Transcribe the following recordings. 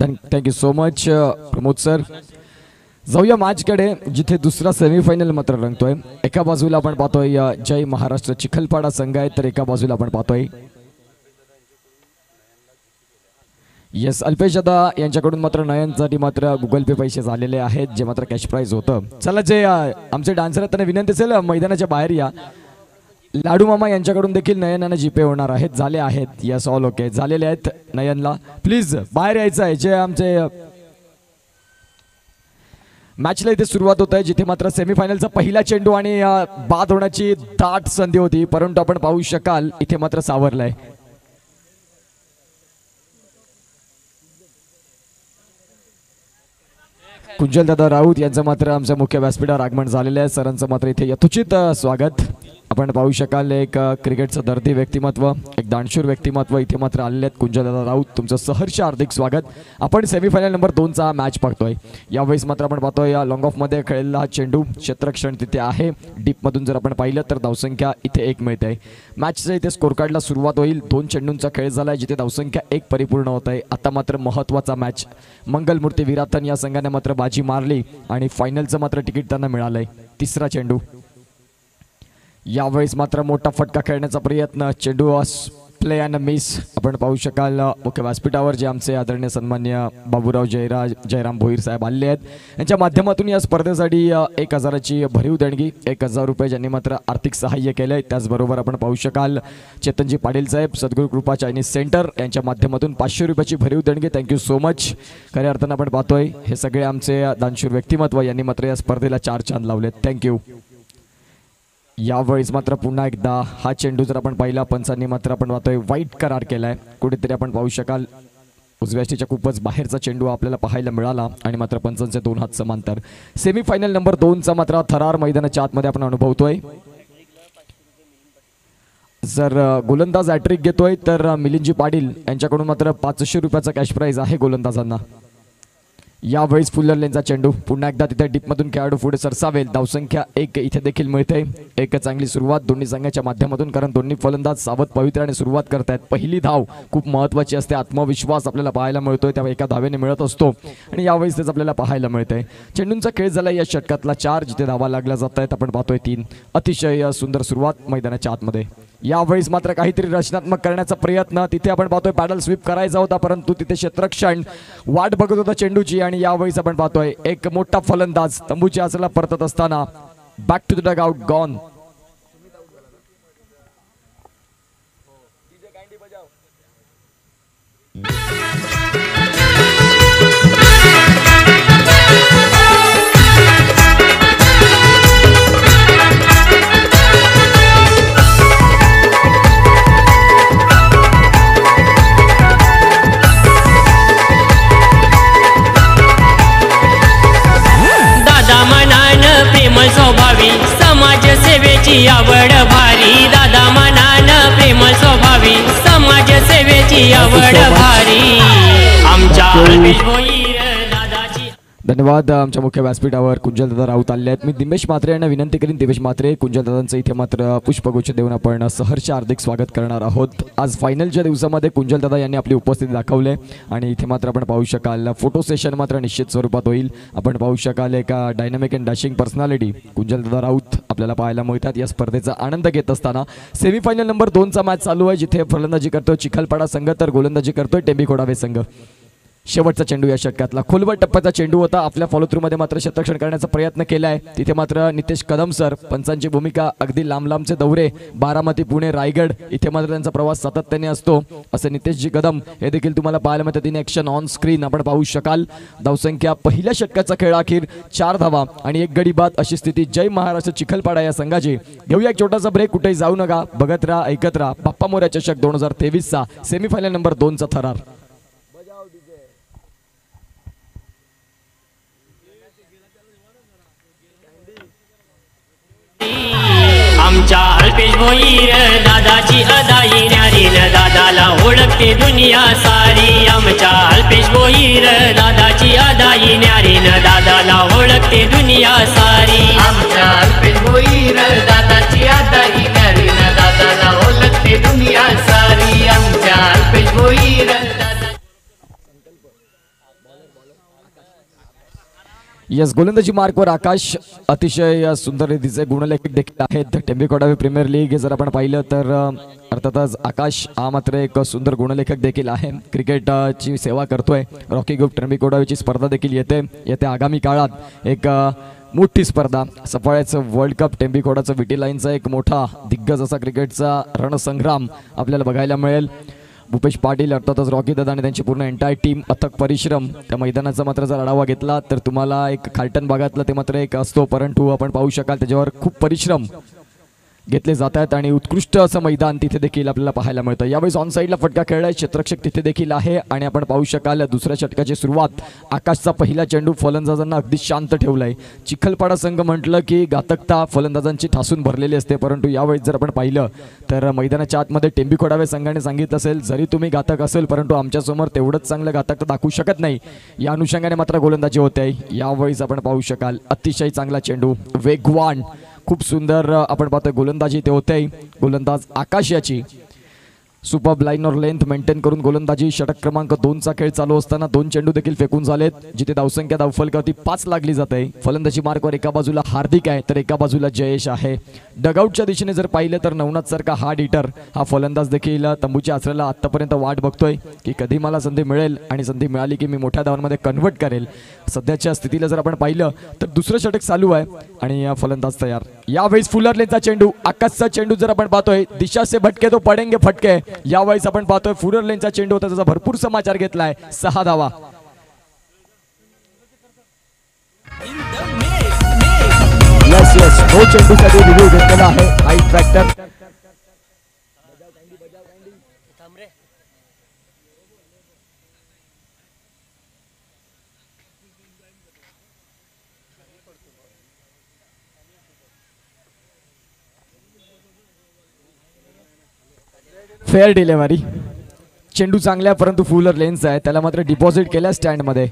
Thank you so much Pramod sir. जाऊया मॅचकडे जिथे दुसरा सेमीफायनल मात्र रंगतोय. एका बाजूला आपण पाहतोय जय महाराष्ट्र चिखलपाडा संघ आहे, तर एका बाजूला आपण पाहतोय येस अल्पेश दादा यांच्याकडून मात्र नयनसाठी मात्र गुगल पे पैसे झालेले आहेत, जे मात्र कॅश प्राइज होतं. चला जे आमचे डान्सर आहेत त्यांना विनंती असेल मैदानाच्या बाहेर या. लाडू मामा यांच्याकडून देखील नयनानं जीपे होणार आहेत, झाले आहेत. यस ऑल ओके झालेले आहेत. नयनला प्लीज बाहेर यायचं आहे. जे आमचे मॅचला इथे सुरुवात होत आहे, जिथे मात्र सेमीफायनलचा पहिला चेंडू आणि बाद होण्याची दाट संधी होती, परंतु आपण पाहू शकाल इथे मात्र सावरलाय. कुंजलदादा राऊत यांचं मात्र आमच्या मुख्य व्यासपीठावर आगमन झालेलं आहे. सरांचं मात्र इथे यथोचित स्वागत. आपण पाहू शकाल एक क्रिकेटचं दर्दी व्यक्तिमत्व, एक दानशूर व्यक्तिमत्व इथे मात्र आलेले आहेत. कुंजलदादा राऊत तुमचं सहर्ष हार्दिक स्वागत. आपण सेमीफायनल नंबर 2चा मॅच पाहतोय. यावेळेस मात्र आपण पाहतोय लॉंग ऑफमध्ये खेळलेला हा चेंडू क्षेत्ररक्षण तिथे आहे. डीपमधून जर आपण पाहिलं तर धावसंख्या इथे 1 मिळते आहे. मॅचच्या इथे स्कोर कार्डला सुरुवात होईल. 2 चेंडूंचा खेळ झाला आहे, जिथे धावसंख्या 1 परिपूर्ण होत आहे. आता मात्र महत्त्वाचा मॅच. मंगलमूर्ती विराथन या संघाने मात्र बाजी मारली आणि फायनलचं मात्र तिकीट त्यांना मिळालंय. तिसरा चेंडू. यावेळेस मात्र मोठा फटका खेळण्याचा प्रयत्न. चेंडू प्ले अँड मिस. आपण पाहू शकाल मुख्य व्यासपीठावर जे आमचे आदरणीय सन्मान्य बाबूराव जयराम भोईर साहेब आले आहेत. यांच्या माध्यमातून या स्पर्धेसाठी 1000ची भरीव देणगी, 1000 रुपये ज्यांनी मात्र आर्थिक सहाय्य केलं आहे. त्याचबरोबर आपण पाहू शकाल चेतनजी पाटील साहेब सद्गुरू कृपा चायनीज सेंटर यांच्या माध्यमातून 500 रुपयाची भरीव देणगी. Thank you so much. खऱ्या अर्थानं आपण पाहतोय हे सगळे आमचे दानशूर व्यक्तिमत्व यांनी मात्र या स्पर्धेला 4 चांद लावलेत. थँक्यू. यावेळेस मात्र पुन्हा एकदा हा चेंडू जर आपण पाहिला, पंचांनी मात्र आपण पाहतोय वाईट करार केलाय. कुठेतरी आपण पाहू शकाल उजव्या स्टेजच्या खूपच बाहेरचा चेंडू आपल्याला पाहायला मिळाला आणि मात्र पंचांचे 2 हात समांतर. सेमीफायनल नंबर 2चा मात्र थरार मैदानाच्या आतमध्ये आपण अनुभवतोय. जर गोलंदाज हॅट्रिक घेतोय तर मिलिंदजी पाटील यांच्याकडून मात्र 500 रुपयाचा कॅश प्राइज आहे गोलंदाजांना. यावेळेस फुल्लर लेनचा चेंडू. पुन्हा एकदा तिथे डीपमधून खेळाडू पुढे सरसावेल. धावसंख्या 1 इथे देखील मिळते. एक चांगली सुरुवात दोन्ही संघाच्या माध्यमातून, कारण दोन्ही फलंदाज सावध पवित्राने सुरुवात करतायत. पहिली धाव खूप महत्त्वाची असते. आत्मविश्वास आपल्याला पाहायला मिळतोय, त्या एका धावेने मिळत असतो आणि यावेळेस तेच आपल्याला पाहायला मिळतंय. चेंडूंचा खेळ झाला या षटकातला 4, जिथे धावा लागल्या जात आहेत. आपण पाहतोय 3. अतिशय सुंदर सुरुवात मैदानाच्या आतमध्ये. यावेळेस मात्र काहीतरी रचनात्मक करण्याचा प्रयत्न. तिथे आपण पाहतोय पॅडल स्वीप करायचा होता, परंतु तिथे क्षेत्ररक्षण वाट बघत होता चेंडूची आणि यावेळेस आपण पाहतोय एक मोठा फलंदाज तंबूच्या आसला परतत असताना back to the dugout gone. प्रेमळ स्वभावी समाज सेवेची आवड भारी. दादा मनानं प्रेमळ स्वभावी समाज सेवेची आवड भारी. आमच्या अल्पेश भोईर दादाची. धन्यवाद. आमच्या मुख्य व्यासपीठावर कुंजलदादा राऊत आले आहेत. मी दिमेश म्हात्रे यांना विनंती करीन. दिमेश म्हात्रे कुंजलदादांचं इथे मात्र पुष्पगुच्छ देऊन आपण सहर्ष हार्दिक स्वागत करणार आहोत. आज फायनलच्या दिवसामध्ये कुंजलदादा यांनी आपली उपस्थिती दाखवली आणि इथे मात्र आपण पाहू शकाल फोटो सेशन मात्र निश्चित स्वरूपात होईल. आपण पाहू शकाल एका डायनामिक अँड डॅशिंग पर्सनॅलिटी कुंजलदादा राऊत आपल्याला पाहायला मिळतात या स्पर्धेचा आनंद घेत असताना. सेमीफायनल नंबर 2चा मॅच चालू आहे, जिथे फलंदाजी करतोय चिखलपाडा संघ तर गोलंदाजी करतोय टेंबी खोडावे संघ. शेवटचा चेंडू या षटकातला खोलवर टप्प्याचा चेंडू होता. आपल्या फॉलो थ्रू मध्ये मात्र क्षेत्ररक्षण करण्याचा प्रयत्न केलाय. तिथे मात्र नितेश कदम सर, पंचांची भूमिका अगदी लांबचे दौरे बारामती पुणे रायगड इथे मात्र त्यांचा प्रवास सातत्याने असतो. असे नितेशजी कदम हे देखील तुम्हाला पाहायला मिळतं. 3 ॲक्शन ऑन स्क्रीन आपण पाहू शकाल. धावसंख्या पहिल्या षटकाचा खेळ अखेर 4 धावा आणि 1 गडी बाद अशी स्थिती जय महाराष्ट्र चिखलपाडा या संघाची. घेऊया एक छोटासा ब्रेक. कुठेही जाऊ नका, बघत राहा, ऐकत राहा. बाप्पा मोरया चषक 2023चा सेमीफायनल नंबर 2चा थरार. आमच्या अल्पेश भोईर दादाची अदाई न्यारीन. दादाला ओळखते दुनिया सारी. आमच्या अल्पेश भोईर दादाची अदाई न्यारीन. दादाला ओळखते दुनिया सारी. आमच्या अल्पेश भोईर दादाची अदाई न्यारीन. दादाला ओळखते दुनिया सारी. आमच्या अल्पेश भोईर यस, गोलंदाजी मार्कवर आकाश अतिशय सुंदर रीतीचे गुणलेखक देखील आहेत. टेंबेकोडावे प्रीमियर लीग जर आपण पाहिलं तर अर्थातच आकाश हा मात्र एक सुंदर गुणलेखक देखील आहे. क्रिकेटची सेवा करतोय. रॉकी ग्रुप टेंबेकोडावेची स्पर्धा देखील येत्या आगामी काळात एक मोठी स्पर्धा सफाळ्याचं वर्ल्ड कप टेंबेकोडाचं विटी लाईनचा एक मोठा दिग्गज असा क्रिकेटचा रणसंग्राम आपल्याला बघायला मिळेल. भूपेश पाटील अर्थातच रॉकी दादा आणि त्यांची पूर्ण एंटायर टीम अथक परिश्रम. त्या मैदानाचा मात्र जर आढावा घेतला तर तुम्हाला एक खालटन भागातला ते मात्र एक असतो, परंतु आपण पाहू शकाल त्याच्यावर खूप परिश्रम घेतले जात आहेत आणि उत्कृष्ट असं मैदान तिथे देखील आपल्याला पाहायला मिळतं. यावेळेस ऑन साईडला फटका खेळलाय, क्षेत्ररक्षक तिथे देखील आहे आणि आपण पाहू शकाल दुसऱ्या षटकाची सुरुवात. आकाशचा पहिला चेंडू फलंदाजांना अगदी शांत ठेवलाय. चिखलपाडा संघ म्हटलं की घातकता फलंदाजांची ठासून भरलेली असते, परंतु यावेळेस जर आपण पाहिलं तर मैदानाच्या आतमध्ये टेंबेकोडावे संघाने सांगितलं असेल जरी तुम्ही घातक असेल परंतु आमच्यासमोर तेवढंच चांगलं घातकता दाखवू शकत नाही. या अनुषंगाने मात्र गोलंदाजी होते. यावेळेस आपण पाहू शकाल अतिशय चांगला चेंडू, वेगवान, खूप सुंदर आपण पाहतोय गोलंदाजी ते होते. गोलंदाज आकाश याची सुपर लाईनवर लेंथ मेंटेन करून गोलंदाजी. षटक क्रमांक 2चा खेळ चालू असताना 2 चेंडू देखील फेकून झालेत, जिथे धावसंख्या धावफलकावरती 5 लागली जाते. फलंदाजी मार्कवर एका बाजूला हार्दिक आहे तर एका बाजूला जयेश आहे. डगआउटच्या दिशेने जर पाहिलं तर नवनाथ सारखा हार्ड हिटर हा फलंदाज देखील तंबूच्या आचऱ्याला आतापर्यंत वाट बघतोय की कधी मला संधी मिळेल आणि संधी मिळाली की मी मोठ्या धावांमध्ये कन्व्हर्ट करेल. सध्याच्या स्थितीला जर आपण पाहिलं तर दुसरं षटक चालू आहे आणि फलंदाज तयार. यावेळेस फुलरलेचा चेंडू, आकाशचा चेंडू जर आपण पाहतोय दिशा से भटके तो पडेंगे फटके. यावेळेस आपण पाहतोय फुलर लेनचा चेंडू होता, त्याचा भरपूर समाचार घेतलाय. 6 धावा. यस यस, नो चेंडूसाठी रिव्ह्यू घेतलेला आहे. Height factor fair delivery. चेंडू चांगला आहे परंतु फुलर लेन्स आहे, त्याला मात्र डिपॉझिट केल्या स्टँडमध्ये.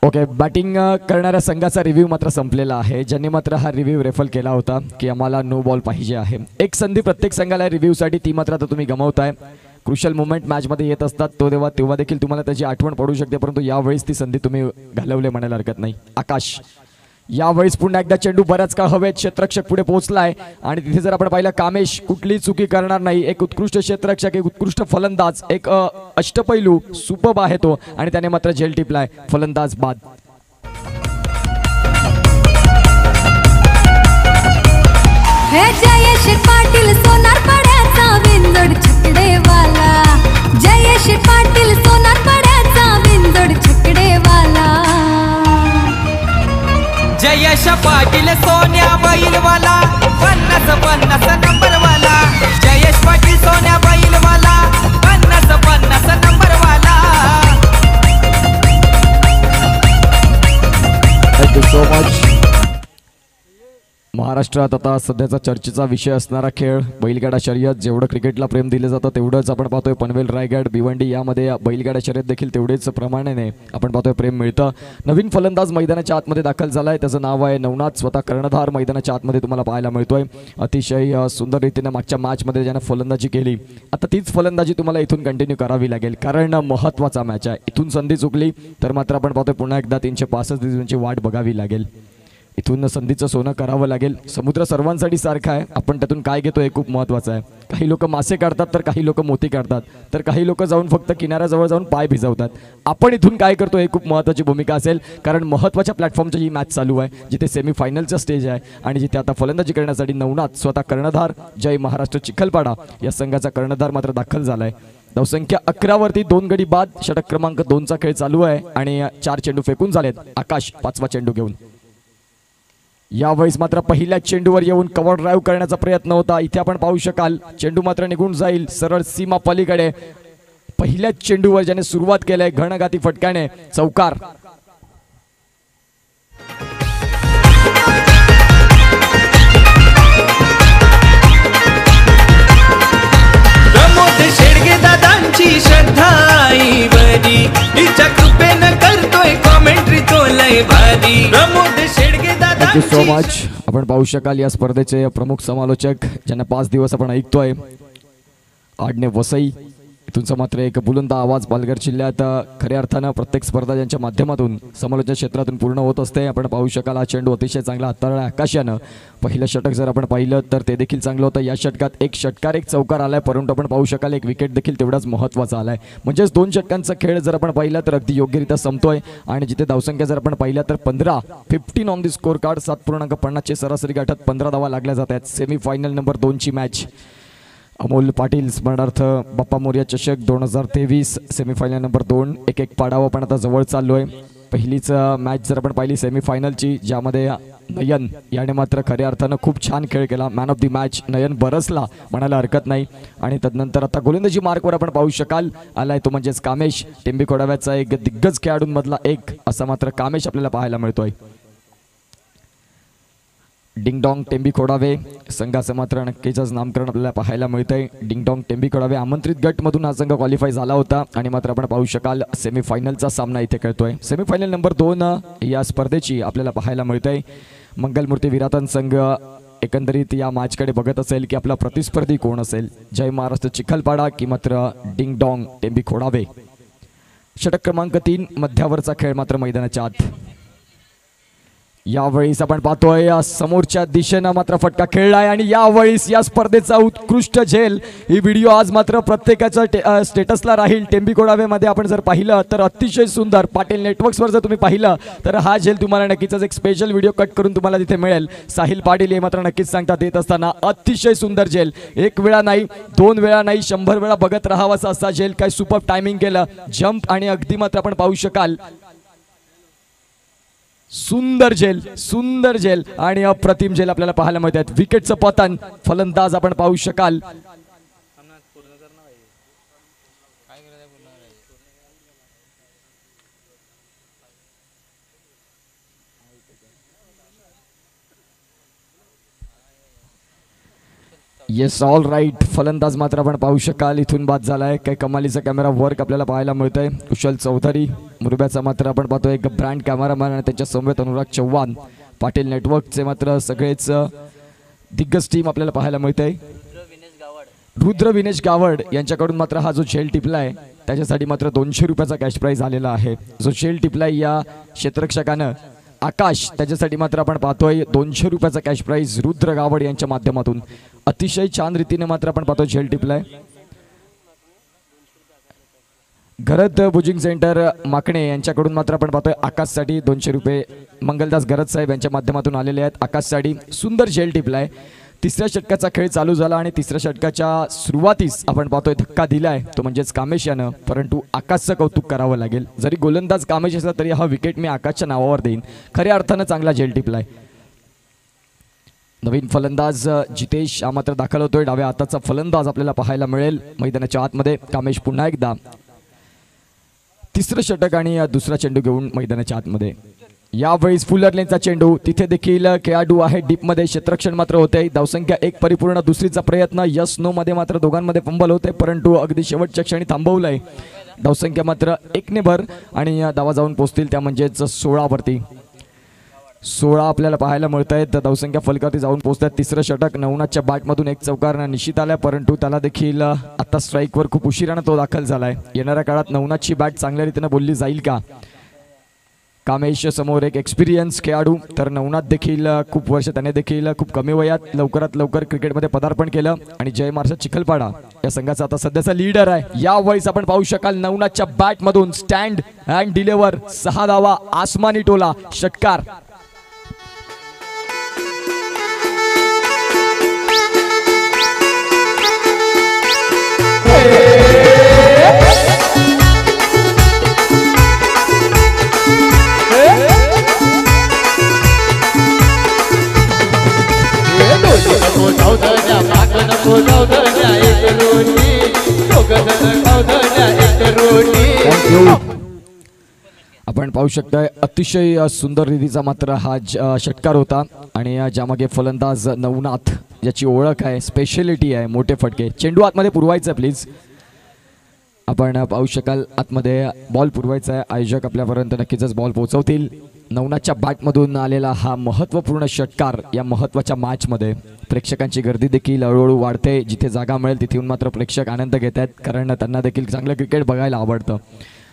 ओके, बॅटिंग करणाऱ्या संघाचा रिव्ह्यू मात्र संपलेला आहे, ज्यांनी मात्र हा रिव्ह्यू रेफर केला होता की आम्हाला नो बॉल पाहिजे आहे. एक संधी प्रत्येक संघाला रिव्ह्यूसाठी, ती मात्र आता तुम्ही गमावताय. क्रुशल मुवमेंट मॅचमध्ये येत असतात तो तेव्हा देखील तुम्हाला त्याची आठवण पडू शकते, परंतु यावेळेस ती संधी तुम्ही घालवले म्हणायला हरकत नाही. आकाश यावेळेस पुन्हा एकदा चेंडू बऱ्याच काळ हवेत, क्षेत्ररक्षक पुढे पोहोचलाय आणि तिथे जर आपण पाहिलं कामेश कुठली चुकी करणार नाही. एक उत्कृष्ट क्षेत्ररक्षक, एक उत्कृष्ट फलंदाज, एक अष्टपैलू सुपर्ब आहे तो आणि त्याने मात्र झेल टिपलाय. फलंदाज बाद. जयेश पाटील सोनार पड्याचा विंदड छकडेवाला. जयेश पाटील सोनार पड्याचा विंदड छकडेवाला. जयेश पाटील सोन्या बैलवाला 50-50 नंबरवाला. जयेश पाटील सोन्या बैलवाला 50-50 नंबरवाला. Thank you so much. महाराष्ट्रात आता सध्याचा चर्चेचा विषय असणारा खेळ बैलगाडा शर्यत. जेवढं क्रिकेटला प्रेम दिलं जातं तेवढंच आपण पाहतोय पनवेल, रायगड, भिवंडी यामध्ये बैलगाडा शर्यत देखील तेवढेच प्रमाणाने आपण पाहतोय प्रेम मिळतं. नवीन फलंदाज मैदानाच्या आतमध्ये दाखल झालाय, त्याचं नाव आहे नवनाथ. स्वतः कर्णधार मैदानाच्या आतमध्ये तुम्हाला पाहायला मिळतोय. अतिशय सुंदर रीतीने मागच्या मॅचमध्ये ज्यानं फलंदाजी केली, आता तीच फलंदाजी तुम्हाला इथून कंटिन्यू करावी लागेल, कारण महत्त्वाचा मॅच आहे. इथून संधी चुकली तर मात्र आपण पाहतोय पुन्हा एकदा 365 दिवसांची वाट बघावी लागेल. इथून संधीचं सोनं करावं लागेल. समुद्र सर्वांसाठी सारखा आहे, आपण त्यातून काय घेतो हे खूप महत्त्वाचं आहे. काही लोक मासे काढतात तर काही लोक मोती काढतात, तर काही लोक जाऊन फक्त किनाऱ्याजवळ जाऊन पाय भिजवतात. आपण इथून काय करतो हे खूप महत्त्वाची भूमिका असेल, कारण महत्त्वाच्या प्लॅटफॉर्मची ही मॅच चालू आहे, जिथे सेमीफायनलचा स्टेज आहे आणि जिथे आता फलंदाजी करण्यासाठी नवनाथ स्वतः कर्णधार जय महाराष्ट्र चिखलपाडा या संघाचा कर्णधार मात्र दाखल झालाय. धावसंख्या 11 वरती 2 गडी बाद. षटक क्रमांक 2चा खेळ चालू आहे आणि 4 चेंडू फेकून झालेत. आकाश 5वा चेंडू घेऊन. यावेळेस मात्र पहिल्या चेंडूवर येऊन कव्हर ड्राईव्ह करण्याचा प्रयत्न होता. इथे आपण पाहू शकाल चेंडू मात्र निघून जाईल सरळ सीमा पलीकडे. पहिल्या चेंडूवर ज्याने सुरुवात केली घणघाती फटक्याने चौकार. प्रमोद शेडगे दादांची श्रद्धाई बरी, हिच्या कृपेनं करतोय कॉमेंट्री तो लय भारी. Pramod Shedge thank you so much. आपण पाहू शकाल या स्पर्धेचे प्रमुख समालोचक ज्यांना 5 दिवस आपण ऐकतोय, आडणे वसई तुमचा मात्र एक बुलंद आवाज पालघर जिल्ह्यात खऱ्या अर्थानं प्रत्येक स्पर्धा ज्यांच्या माध्यमातून समालोचन क्षेत्रातून पूर्ण होत असते. आपण पाहू शकाल हा चेंडू अतिशय चांगला हाताळला आकाशानं. पहिलं षटक जर आपण पाहिलं तर ते देखील चांगलं होतं. या षटकात एक षटकार एक चौकार आलाय, परंतु आपण पाहू शकाल एक विकेट देखील तेवढाच महत्त्वाचा आलाय. म्हणजेच 2 षटकांचा खेळ जर आपण पाहिला तर अगदी योग्यरित्या संपतोय. आणि जिथे धावसंख्या जर आपण पाहिल्या तर 15 ऑन दी स्कोर कार्ड. 7.50 ची सरासरी गाठत 15 धावा लागल्या जात आहेत. सेमीफायनल नंबर 2 ची मॅच अमोल पाटील स्मरणार्थ बाप्पा मोरया चषक 2023 सेमीफायनल नंबर 2. एक पाडावा पण आता जवळ चाललोय. पहिलीच मॅच जर आपण पाहिली सेमीफायनलची, ज्यामध्ये नयन याने मात्र खऱ्या अर्थानं खूप छान खेळ केला. मॅन ऑफ दी मॅच नयन बरसला म्हणायला हरकत नाही. आणि तदनंतर आता गोलंदाजी मार्कवर आपण पाहू शकाल आलाय तो म्हणजेच कामेश, टेंबी खोडाव्याचा एक दिग्गज खेळाडूंमधला एक असा मात्र कामेश आपल्याला पाहायला मिळतोय. डिंगडॉंग टेंबी खोडावे संघाचं मात्र नक्कीच नामकरण आपल्याला पाहायला मिळतंय. डिंगडॉंग टेंबी खोडावे आमंत्रित गटमधून हा संघ क्वालिफाय झाला होता आणि मात्र आपण पाहू शकाल सेमीफायनलचा सामना इथे खेळतोय. सेमीफायनल नंबर 2 या स्पर्धेची आपल्याला पाहायला मिळतंय. मंगलमूर्ती विरातन संघ एकंदरीत या मॅचकडे बघत असेल की आपला प्रतिस्पर्धी कोण असेल, जय महाराष्ट्र चिखलपाडा की मात्र डिंगडॉंग टेंबी खोडावे. षटक क्रमांक 3 मध्यावरचा खेळ मात्र मैदानाच्या आत. यावेळीस आपण पाहतोय समोरच्या दिशेनं मात्र फटका खेळलाय आणि यावेळीस या स्पर्धेचा उत्कृष्ट झेल ही व्हिडिओ आज मात्र प्रत्येकाच्या स्टेटसला राहील. टेंबी खोडावेमध्ये आपण जर पाहिलं तर अतिशय सुंदर पाटील नेटवर्क्सवर जर तुम्ही पाहिलं तर हा झेल तुम्हाला नक्कीच एक स्पेशल व्हिडिओ कट करून तुम्हाला तिथे मिळेल. साहिल पाटील हे मात्र नक्कीच सांगतात येत असताना अतिशय सुंदर झेल. 1 वेळा नाही 2 वेळा नाही 100 वेळा बघत राहावा असा झेल. काय सुपर टायमिंग केलं, जम्प आणि अगदी मात्र आपण पाहू शकाल सुंदर झेल आणि अप्रतिम झेल आपल्याला पाहायला मिळतात. विकेटचं पतन फलंदाज आपण पाहू शकाल येस ऑल राईट. फलंदाज मात्र आपण पाहू शकाल इथून बाद झालाय. काही कमालीचा कॅमेरा वर्क आपल्याला पाहायला मिळतंय. कुशल चौधरी मुरब्याचा मात्र आपण पाहतो एक ब्रँड कॅमेरामॅन आणि त्यांच्या समवेत अनुराग चव्हाण. पाटील नेटवर्कचे मात्र सगळेच दिग्गज टीम आपल्याला पाहायला मिळतंय. रुद्र विनेश गावड यांच्याकडून मात्र हा जो झेल टिपलाय त्याच्यासाठी मात्र 200 रुपयाचा कॅश प्राइज आलेला आहे. जो झेल टिपलाय या क्षेत्ररक्षकानं आकाश त्याच्यासाठी मात्र आपण पाहतोय 200 रुपयाचा कॅश प्राइज रुद्र गावड यांच्या माध्यमातून. अतिशय छान रीतीने मात्र आपण पाहतो झेल टिपलाय. घरत बुजिंग सेंटर माकणे यांच्याकडून मात्र आपण पाहतोय आकाशसाठी 200 रुपये मंगलदास घरत साहेब यांच्या माध्यमातून आलेले आहेत. आकाशसाठी सुंदर झेल टिपलाय. 3ऱ्या षटकाचा खेळ चालू झाला आणि 3ऱ्या षटकाच्या सुरुवातीस आपण पाहतोय धक्का दिलाय तो म्हणजेच कामेश यानं. परंतु आकाशचं कौतुक करावं लागेल. जरी गोलंदाज कामेश असला तरी हा विकेट मी आकाशच्या नावावर देईन. खऱ्या अर्थानं चांगला झेल टिपलाय. नवीन फलंदाज जितेश हा मात्र दाखल होतोय. डाव्या हाताचा फलंदाज आपल्याला पाहायला मिळेल मैदानाच्या आतमध्ये. कामेश पुन्हा एकदा 3रं षटक आणि 2रा चेंडू घेऊन मैदानाच्या आतमध्ये. यावेळीस फुलर लेनचा चेंडू, तिथे देखील खेळाडू आहे डीपमध्ये. क्षेत्ररक्षण मात्र होते. धावसंख्या 1 परिपूर्ण. दुसरीचा प्रयत्न यस नो मध्ये मात्र दोघांमध्ये फंबल होते, परंतु अगदी शेवटच्या क्षणी थांबवलंय. धावसंख्या मात्र 1 ने भर आणि धावा जाऊन पोहोचतील त्या म्हणजेच 16 वरती. 16 आपल्याला पाहायला मिळत आहेत. धावसंख्या फलकावरती जाऊन पोहोचतात. 3रं षटक. नवनाथच्या बॅटमधून एक चौकार निश्चित आलाय, परंतु त्याला देखील आता स्ट्राईकवर खूप उशिरानं तो दाखल झालाय. येणाऱ्या काळात नवनाथची बॅट चांगल्या रीतीने बोलली जाईल का? कामेश समोर एक एक्सपिरियन्स खेळाडू, तर नवनाथ देखील खूप वर्ष त्याने देखील खूप कमी वयात लवकरात लवकर क्रिकेटमध्ये पदार्पण केलं आणि जय महाराष्ट्र चिखलपाडा या संघाचा आता सध्याचा लीडर आहे. यावेळेस आपण पाहू शकाल नवनाथच्या बॅटमधून स्टँड अँड डिलिव्हर 6 धावा. आसमानी टोला षटकार. आपण पाहू शकताय अतिशय सुंदर रीतीचा मात्र हा षटकार होता आणि ज्यामागे फलंदाज नवनाथ ज्याची ओळख आहे, स्पेशलिटी आहे मोठे फटके. चेंडू आतमध्ये पुरवायचा प्लीज. आपण पाहू शकाल आतमध्ये बॉल पुरवायचा आहे. आयोजक आपल्यापर्यंत नक्कीच बॉल पोहोचवतील. नवनाथच्या बॅटमधून आलेला हा महत्त्वपूर्ण षटकार या महत्त्वाच्या मॅचमध्ये प्रेक्षकांची गर्दी देखील हळूहळू वाढते. जिथे जागा मिळेल तिथून मात्र प्रेक्षक आनंद घेत आहेत, कारण त्यांना देखील चांगलं क्रिकेट बघायला आवडतं.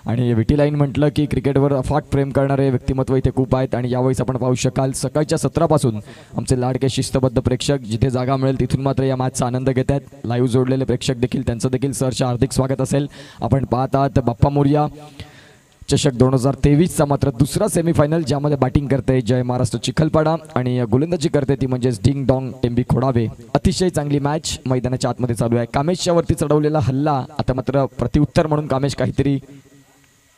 आणि विटी लाईन म्हटलं की क्रिकेटवर अफाट प्रेम करणारे व्यक्तिमत्व इथे खूप आहेत. आणि यावेळेस आपण पाहू शकाल सकाळच्या सत्रापासून आमचे लाडके शिस्तबद्ध प्रेक्षक जिथे जागा मिळेल तिथून मात्र या मॅचचा आनंद घेत आहेत. लाईव्ह जोडलेले प्रेक्षक देखील त्यांचं देखील सहर्ष हार्दिक स्वागत असेल. आपण पाहत आहात बाप्पा मोरया चषक 2023चा मात्र दुसरा सेमीफायनल, ज्यामध्ये बॅटिंग करते जय महाराष्ट्र चिखलपाडा आणि गोलंदाजी करते ती म्हणजेच डिंग डॉंग टेंबी खोडावे. अतिशय चांगली मॅच मैदानाच्या आतमध्ये चालू आहे. कामेशच्या वरती चढवलेला हल्ला आता मात्र प्रत्युत्तर म्हणून कामेश काहीतरी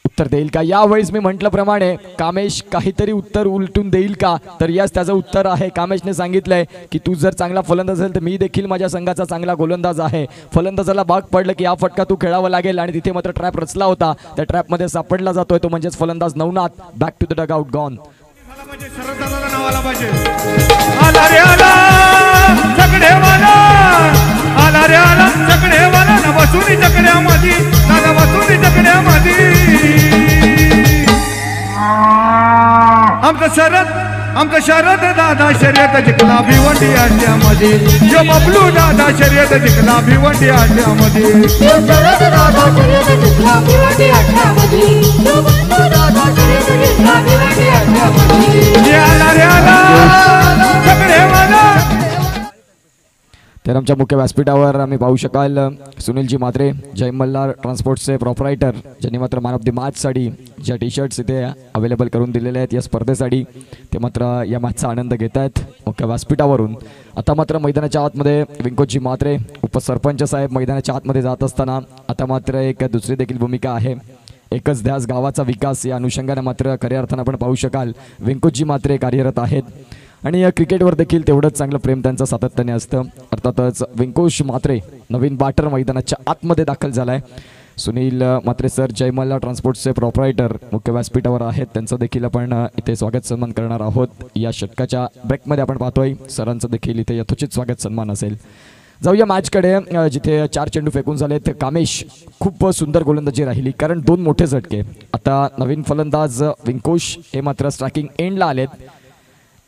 उत्तर देईल का? यावेळेस मी म्हटल्याप्रमाणे कामेश काहीतरी उत्तर उलटून देईल का? तर यास त्याचं उत्तर आहे. कामेशने सांगितलंय की तू जर चांगला फलंदाज असेल तर मी देखील माझ्या संघाचा चांगला गोलंदाज आहे. फलंदाजाला भाग पडलं की हा फटका तू खेळावा लागेल आणि तिथे मात्र ट्रॅप रचला होता, त्या ट्रॅपमध्ये सापडला जातोय तो म्हणजेच फलंदाज Navnath. Back to the dugout gone. आमचं शरद दादा शर्यत जिंकला भिवंडी अड्ड्यामध्ये, जो बबलू दादा शर्यत जिंकला भिवंडी अड्ड्यामध्ये. तर आमच्या मुख्य व्यासपीठावर आम्ही पाहू शकाल सुनीलजी म्हात्रे जय मल्हार ट्रान्सपोर्टचे प्रॉपरायटर, ज्यांनी मात्र मॅन ऑफ द मॅचसाठी ज्या टी शर्ट्स इथे अवेलेबल करून दिलेले आहेत या स्पर्धेसाठी, ते मात्र या मॅचचा आनंद घेत आहेत मुख्य व्यासपीठावरून. आता मात्र मैदानाच्या आतमध्ये विंकोजी म्हात्रे उपसरपंच साहेब मैदानाच्या आतमध्ये जात असताना आता मात्र एक दुसरी देखील भूमिका आहे. एकच ध्यास गावाचा विकास या अनुषंगाने मात्र खऱ्या अर्थानं आपण पाहू शकाल विंकोजी म्हात्रे कार्यरत आहेत. आणि या क्रिकेटवर देखील तेवढंच चांगलं प्रेम त्यांचं सातत्याने असतं. अर्थातच विंकोश म्हात्रे नवीन बॅटर मैदानाच्या आतमध्ये दाखल झालाय. सुनील म्हात्रे सर जय मल्हार ट्रान्सपोर्टचे प्रॉपरायटर मुख्य व्यासपीठावर आहेत, त्यांचं देखील आपण इथे स्वागत सन्मान करणार आहोत. या षटकाच्या ब्रेकमध्ये आपण पाहतोय सरांचं देखील इथे यथोचित स्वागत सन्मान असेल. जाऊया मॅचकडे, जिथे 4 चेंडू फेकून झालेत. कामेश खूप सुंदर गोलंदाजी राहिली, कारण 2 मोठे झटके. आता नवीन फलंदाज विंकोश हे मात्र स्ट्रायकिंग एंडला आलेत.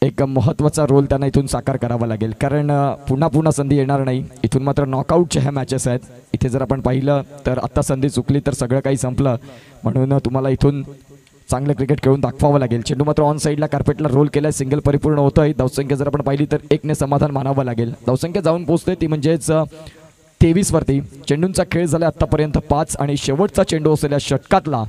एक महत्त्वाचा रोल त्यांना इथून साकार करावा लागेल, कारण पुन्हा संधी येणार नाही. इथून मात्र नॉकआउटच्या ह्या मॅचेस आहेत. इथे जर आपण पाहिलं तर आत्ता संधी चुकली तर सगळं काही संपलं. म्हणून तुम्हाला इथून चांगलं क्रिकेट खेळून दाखवावं लागेल. चेंडू मात्र ऑन साईडला कार्पेटला रोल केलाय, सिंगल परिपूर्ण होतोय. धावसंख्या जर आपण पाहिली तर 1ने समाधान मानावं लागेल. धावसंख्या जाऊन पोहोचते ती म्हणजेच 23 वरती. चेंडूंचा खेळ झाला आत्तापर्यंत 5 आणि शेवटचा चेंडू असेल या षटकातला.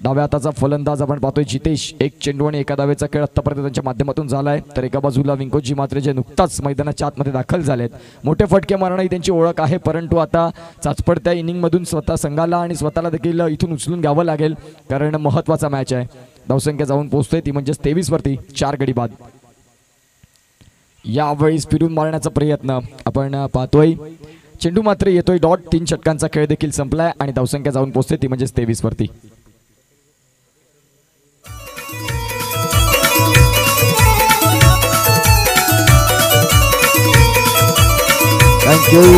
डाव्या हाताचा फलंदाज आपण पाहतोय जितेश. 1 चेंडू आणि एका धावेचा खेळ आत्तापर्यंत त्यांच्या माध्यमातून झालाय. तर एका बाजूला विंकोजी म्हात्रे जे नुकताच मैदानाच्या आतमध्ये दाखल झालेत. मोठे फटके मारणं ही त्यांची ओळख आहे, परंतु आता चाचपडत्या इनिंगमधून स्वतः संघाला आणि स्वतःला देखील इथून उचलून घ्यावं लागेल, कारण महत्त्वाचा मॅच आहे. धावसंख्या जाऊन पोहोचते ती म्हणजेच 23 वरती. 4 गडी बाद. यावेळी फिरून मारण्याचा प्रयत्न आपण पाहतोय. चेंडू मात्र येतोय डॉट. 3 षटकांचा खेळ देखील संपलाय आणि धावसंख्या जाऊन पोहोचते ती म्हणजेच 23 वरती.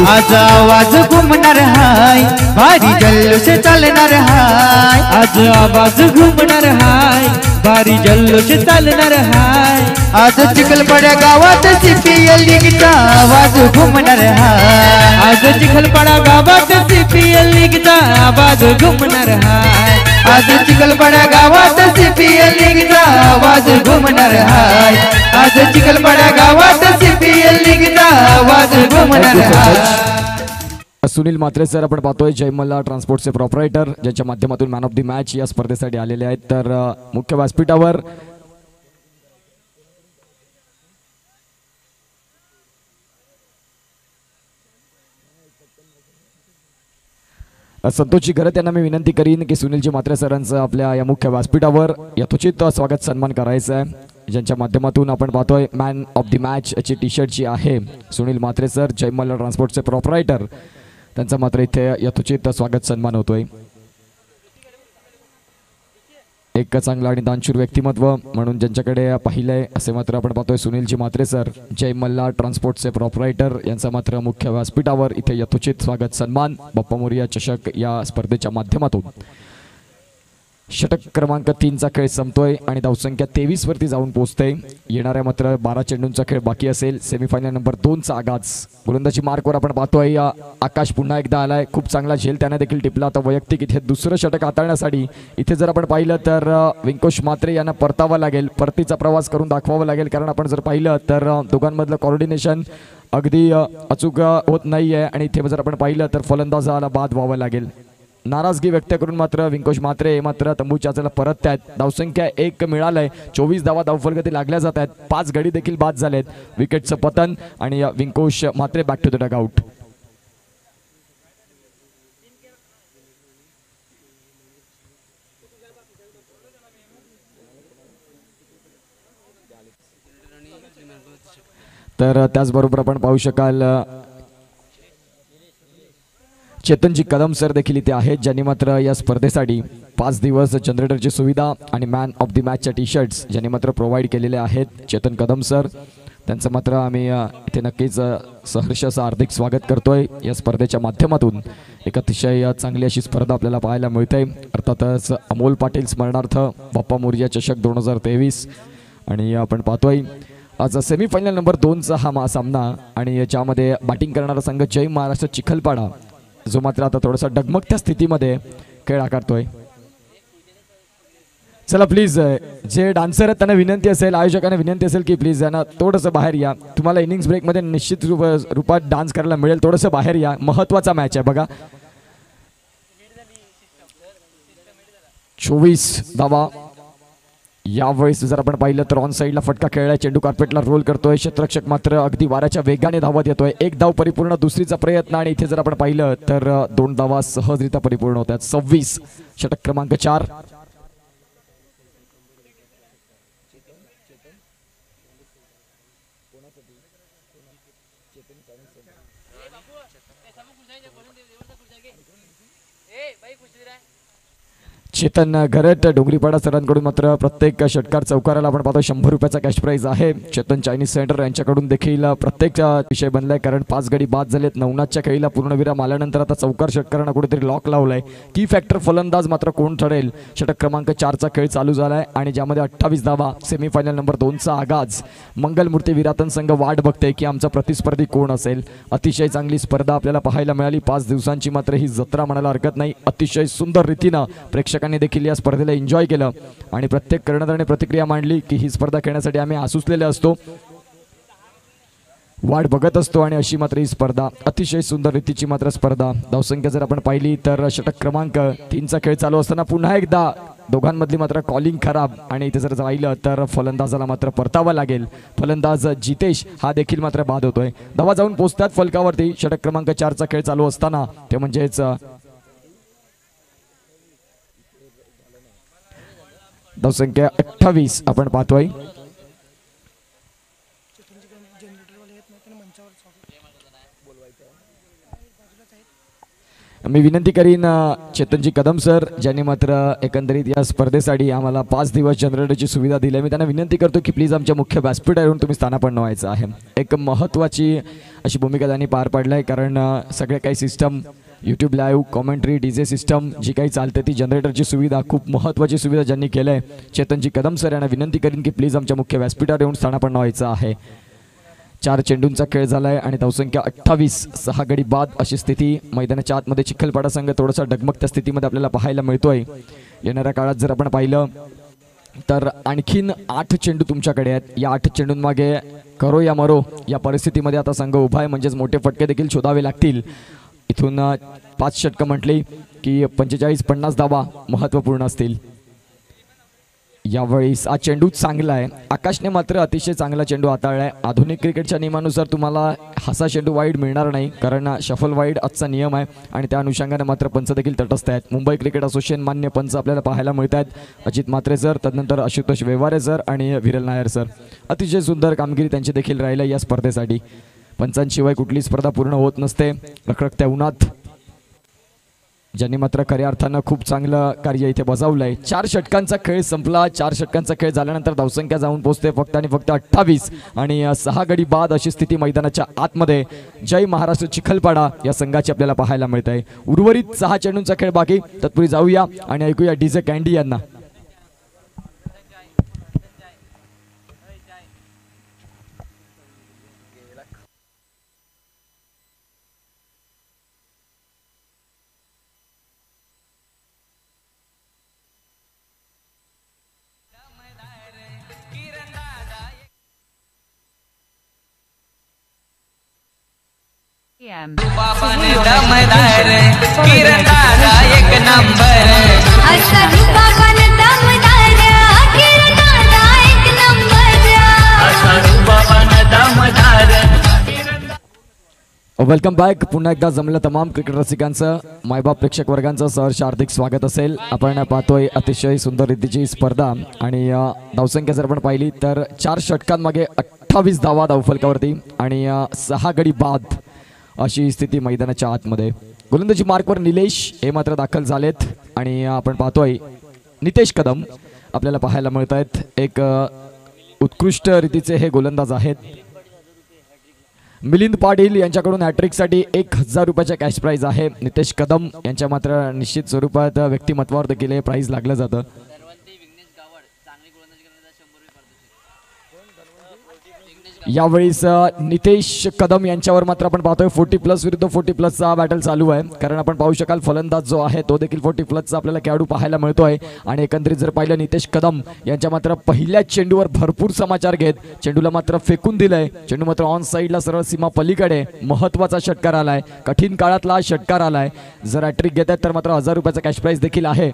आज आवाज घुमणार हाय, भारी जल्लोष चालणार हाय. आज आवाज घुमणार हाय, भारी जल्लोष चालणार हाय. आज चिखलपाड्या गावात CPL लीगचा आवाज घुमणार हाय. आज चिखलपाडा गावात CPL लीगचा आवाज घुमणार हाय. आज चिखलपाडा गावात CPL लीगचा आवाज घुमणार हाय. आज चिखलपाडा गावात CPL लीगचा आवाज घुमणार हाय. सुनील म्हात्रे सर आपण पाहतोय जय मल्हार ट्रान्सपोर्टचे प्रॉपरायटर, ज्यांच्या माध्यमातून मॅन ऑफ द मॅच या स्पर्धेसाठी आलेले आहेत. तर मुख्य व्यासपीठावर संतोषजी घरत यांना मी विनंती करीन की सुनीलजी म्हात्रे सरांचं आपल्या या मुख्य व्यासपीठावर यथोचित स्वागत सन्मान करायचं आहे, ज्यांच्या माध्यमातून आपण पाहतोय मॅन ऑफ द मॅच ची टी शर्ट जी आहे सुनील म्हात्रे सर जय मल्हार ट्रान्सपोर्टचे प्रॉपरायटर, त्यांचा मात्र इथे यथोचित स्वागत सन्मान होतोय. एक चांगला आणि दानशूर व्यक्तिमत्व म्हणून ज्यांच्याकडे पाहिलंय असे मात्र आपण पाहतोय सुनीलजी म्हात्रे सर जय मल्हार ट्रान्सपोर्टचे प्रॉपरायटर यांचा मात्र मुख्य व्यासपीठावर इथे यथोचित स्वागत सन्मान बाप्पा मोरया चषक या स्पर्धेच्या माध्यमातून. षटक क्रमांक 3चा खेळ संपतोय आणि धावसंख्या 23 वरती जाऊन पोहोचते. येणाऱ्या मात्र 12 चेंडूंचा खेळ बाकी असेल. सेमीफायनल नंबर 2चा आगाज. गोलंदाजी मार्कवर आपण पाहतोय आकाश पुन्हा एकदा आलाय. खूप चांगला झेल त्याने देखील टिपला. आता वैयक्तिक इथे दुसरं षटक हाताळण्यासाठी इथे जर आपण पाहिलं तर विंकोश म्हात्रे यांना परतावं लागेल. परतीचा प्रवास करून दाखवावं लागेल, कारण आपण जर पाहिलं तर दोघांमधलं कोऑर्डिनेशन अगदी अचूक होत नाहीये आणि इथे जर आपण पाहिलं तर फलंदाजाला बाद व्हावं लागेल. नाराजगी व्यक्त करून मात्र विंकोश म्हात्रे मात्र तंबूच्या आजला परत आहेत. धावसंख्या 1 मिळालंय. 24 धावा धावफलगती लागल्या जात आहेत. 5 गडी देखील बाद झालेत. विकेटचं पतन आणि विंकोश Mhatre back to the dugout. तर त्याचबरोबर आपण पाहू शकाल चेतनजी कदम सर देखील इथे आहेत, ज्यांनी मात्र या स्पर्धेसाठी 5 दिवस जनरेटरची सुविधा आणि मॅन ऑफ द मॅचच्या टी शर्ट्स ज्यांनी मात्र प्रोव्हाइड केलेले आहेत. चेतन कदम सर, त्यांचं मात्र आम्ही इथे नक्कीच सहर्ष असं हार्दिक स्वागत करतोय. या स्पर्धेच्या माध्यमातून एक अतिशय चांगली अशी स्पर्धा आपल्याला पाहायला मिळते. अर्थातच अमोल पाटील स्मरणार्थ बाप्पा मोरया चषक 2023 आणि आपण पाहतोय आज सेमीफायनल नंबर 2चा हा सामना आणि याच्यामध्ये बॅटिंग करणारा संघ जय महाराष्ट्र चिखलपाडा, जो मात्र आता थोडासा डगमगत्या स्थितीमध्ये खेळ आकारतोय. चला प्लीज, जे डान्सर आहेत त्यांना विनंती असेल, आयोजकांना विनंती असेल की प्लीज यांना थोडंसं बाहेर या. तुम्हाला इनिंग्स ब्रेकमध्ये निश्चित रूपात डान्स करायला मिळेल. थोडंसं बाहेर या, महत्त्वाचा मॅच आहे बघा. 24 धावा यावेळेस जर आपण पाहिलं तर ऑन साईडला फटका खेळलाय. चेंडू कार्पेटला रोल करतोय. क्षेत्ररक्षक मात्र अगदी वाऱ्याच्या वेगाने धावत येतोय. 1 धाव परिपूर्ण, दुसरीचा प्रयत्न आणि इथे जर आपण पाहिलं तर 2 धावा सहजरित्या परिपूर्ण होतात. 26 षटक क्रमांक 4. चेतन घरत डोंगरीपाडा सरांकडून मात्र प्रत्येक षटकार चौकाराला आपण पाहतो 100 रुपयाचा कॅश प्राइज आहे. चेतन चायनीज सेंटर यांच्याकडून देखील प्रत्येक विषय बनलाय, कारण 5 गडी बाद झालेत. 9च्या खेळीला पूर्णविराम आल्यानंतर आता चौकार षटकारांना कुठेतरी लॉक लावलाय. की फॅक्टर फलंदाज मात्र कोण ठरेल? षटक क्रमांक 4चा खेळ चालू झालाय आणि ज्यामध्ये 28 धावा. सेमीफायनल नंबर 2चा आगाज. मंगलमूर्ती विरातन संघ वाट बघते की आमचा प्रतिस्पर्धी कोण असेल. अतिशय चांगली स्पर्धा आपल्याला पाहायला मिळाली. 5 दिवसांची मात्र ही जत्रा म्हणायला हरकत नाही. अतिशय सुंदर रीतीनं प्रेक्षकांनी देखील या स्पर्धेला एन्जॉय केलं आणि प्रत्येक कर्णधाराने प्रतिक्रिया मांडली की ही स्पर्धा खेळण्यासाठी आम्ही आसुसलेले असतो, वाट बघत असतो आणि अशी मात्र ही स्पर्धा अतिशय सुंदर रीतीची मात्र स्पर्धा. धावसंख्या जर आपण पाहिली तर षटक क्रमांक 3चा खेळ चालू असताना पुन्हा एकदा दोघांमधली मात्र कॉलिंग खराब आणि इथे जर पाहिलं तर फलंदाजाला मात्र परतावा लागेल. फलंदाज जितेश हा देखील मात्र बाद होतोय. धावा जाऊन पोहोचतात फलकावरती. षटक क्रमांक 4चा खेळ चालू असताना ते म्हणजेच धावसंख्या 28 आपण पाहतोय. मी विनंती करीन चेतनजी कदम सर, ज्यांनी मात्र एकंदरीत या स्पर्धेसाठी आम्हाला 5 दिवस जनरेटरची सुविधा दिली. मी त्यांना विनंती करतो की प्लीज आमच्या मुख्य व्यासपीठावरून तुम्ही स्थानापन्न व्हायचं आहे. एक महत्त्वाची अशी भूमिका त्यांनी पार पाडली आहे, कारण सगळे काही system YouTube live commentary DJ system जी काही चालते ती जनरेटरची सुविधा खूप महत्त्वाची सुविधा ज्यांनी केलं आहे. चेतनजी कदम सर यांना विनंती करीन की प्लीज आमच्या मुख्य व्यासपीठावर येऊन स्थानापन्न व्हायचं आहे. 4 चेंडूंचा खेळ झालाय आणि धावसंख्या 28. 6 गडी बाद अशी स्थिती. मैदानाच्या आतमध्ये चिखलपाडा संघ थोडासा डगमगत्या स्थितीमध्ये आपल्याला पाहायला मिळतोय. येणाऱ्या काळात जर आपण पाहिलं तर आणखीन 8 चेंडू तुमच्याकडे आहेत. या 8 चेंडूंमागे करो या मरो या परिस्थितीमध्ये आता संघ उभा आहे, म्हणजेच मोठे फटके देखील शोधावे लागतील. इथून 5 षटकं म्हटली की 45-50 धावा महत्त्वपूर्ण असतील. यावेळी हा चेंडू चांगला आहे. आकाशने मात्र अतिशय चांगला चेंडू हाताळलाय. आधुनिक क्रिकेटच्या नियमानुसार तुम्हाला हासा चेंडू वाईड मिळणार नाही, कारण शफल वाईड आजचा नियम आहे आणि त्या अनुषंगाने मात्र पंच देखील तटस्थ आहेत. मुंबई क्रिकेट असोसिएशन मान्य पंच आपल्याला पाहायला मिळत आहेत. अजित म्हात्रे सर, तदनंतर आशुतोष व्यवहारे सर आणि विरल नायर सर. अतिशय सुंदर कामगिरी त्यांची देखील राहिली या स्पर्धेसाठी. पंचांशिवाय कुठली स्पर्धा पूर्ण होत नसते. रखरखत्या उन्हात ज्यांनी मात्र खऱ्या अर्थानं खूप चांगलं कार्य इथे बजावलंय. 4 षटकांचा खेळ संपला. 4 षटकांचा खेळ झाल्यानंतर धावसंख्या जाऊन पोहोचते फक्त आणि फक्त 28 आणि 6 गडी बाद अशी स्थिती मैदानाच्या आतमध्ये जय महाराष्ट्र चिखलपाडा या संघाची आपल्याला पाहायला मिळत आहे. उर्वरित 6 चेंडूंचा खेळ बाकी. तत्पूर्वी जाऊया आणि ऐकूया डीजे कँडी यांना. दमदार किरण दादा एक नंबर. असा रूपा पण दमदार किरण दादा एक नंबर. असा रूपावान दमदार. Welcome back. पुन्हा एकदा जमलं तमाम क्रिकेट रसिकांचं मायबाप प्रेक्षक वर्गांचं सहर्ष हार्दिक स्वागत असेल. आपण पाहतोय अतिशय सुंदर रीतीची स्पर्धा आणि धावसंख्या जर आपण पाहिली तर 4 षटकांमागे 28 धावा धावफलकावरती आणि 6 गडी बाद अशी स्थिती मैदानाच्या आतमध्ये. गोलंदाजी मार्कवर निलेश हे मात्र दाखल झालेत आणि आपण पाहतोय नितेश कदम आपल्याला पाहायला मिळत आहेत. एक उत्कृष्ट रीतीचे हे गोलंदाज आहेत. मिलिंद पाटील यांच्याकडून हॅट्रिकसाठी 1000 रुपयाच्या कॅश प्राईज आहे. नितेश कदम यांच्या मात्र निश्चित स्वरूपात व्यक्तिमत्वावर देखील हे प्राईज लागलं जातं. यावेळीस नितेश कदम यांच्यावर मात्र आपण पाहतोय 40+ विरुद्ध 40+चा बॅटल चालू आहे. कारण आपण पाहू शकाल फलंदाज जो आहे तो देखील 40+चा आपल्याला खेळाडू पाहायला मिळतोय. आणि एकंदरीत जर पाहिलं नितेश कदम यांच्या मात्र पहिल्याच चेंडूवर भरपूर समाचार घेत चेंडूला मात्र फेकून दिलंय. चेंडू मात्र ऑन साईडला सरळ सीमा पलीकडे महत्वाचा षटकार आलाय. कठीण काळातला षटकार आलाय. जर हॅट्रिक घेत आहेत तर मात्र 1000 रुपयाचा कॅश प्राईज देखील आहे.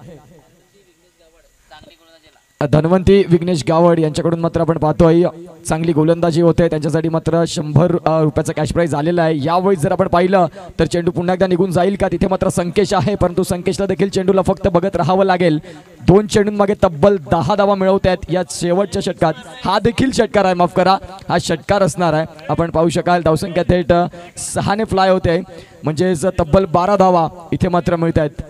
धनवंती विघ्नेश गावड यांच्याकडून मात्र आपण पाहतोय चांगली गोलंदाजी होते. त्यांच्यासाठी मात्र 100 रुपयाचा कॅश प्राईज आलेला आहे. यावेळी जर आपण पाहिलं तर चेंडू पुन्हा एकदा निघून जाईल का तिथे मात्र संकेश आहे. परंतु संकेशला देखील चेंडूला फक्त बघत राहावं लागेल. 2 चेंडूंमागे तब्बल 10 धावा मिळवतात या शेवटच्या षटकात. हा देखील षटकार आहे, माफ करा, हा षटकार असणार आहे. आपण पाहू शकाल धावसंख्या थेट 6 ने फ्लाय होते म्हणजेच तब्बल 12 धावा इथे मात्र मिळत आहेत.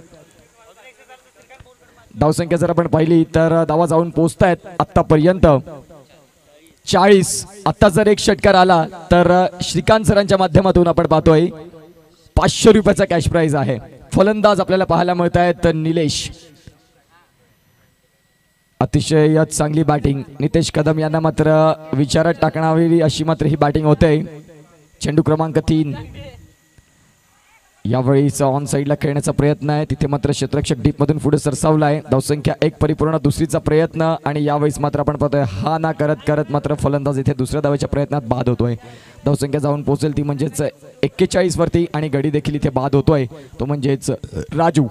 धावसंख्या जर आपण पाहिली तर धावा जाऊन पोहोचतायत आतापर्यंत 40. आता जर एक षटकार आला तर श्रीकांत सरांच्या माध्यमातून आपण पाहतोय 500 रुपयाचा कॅश प्राईज आहे. फलंदाज आपल्याला पाहायला मिळत आहेत निलेश. अतिशय चांगली बॅटिंग नितेश कदम यांना मात्र विचारात टाकणारी अशी मात्र ही बॅटिंग होते. चेंडू क्रमांक 3 यावेळीच ऑन साईडला खेळण्याचा प्रयत्न आहे. तिथे मात्र क्षेत्ररक्षक डीप मधून पुढे सरसावलाय. धावसंख्या 1 परिपूर्ण दुसरीचा प्रयत्न आणि यावेळीस मात्र आपण पाहतोय हा ना करत करत मात्र फलंदाज इथे दुसऱ्या धावेच्या प्रयत्नात बाद होतोय. धावसंख्या जाऊन पोहोचेल ती म्हणजेच 41 वरती आणि गडी देखील इथे बाद होतोय तो म्हणजेच राजू.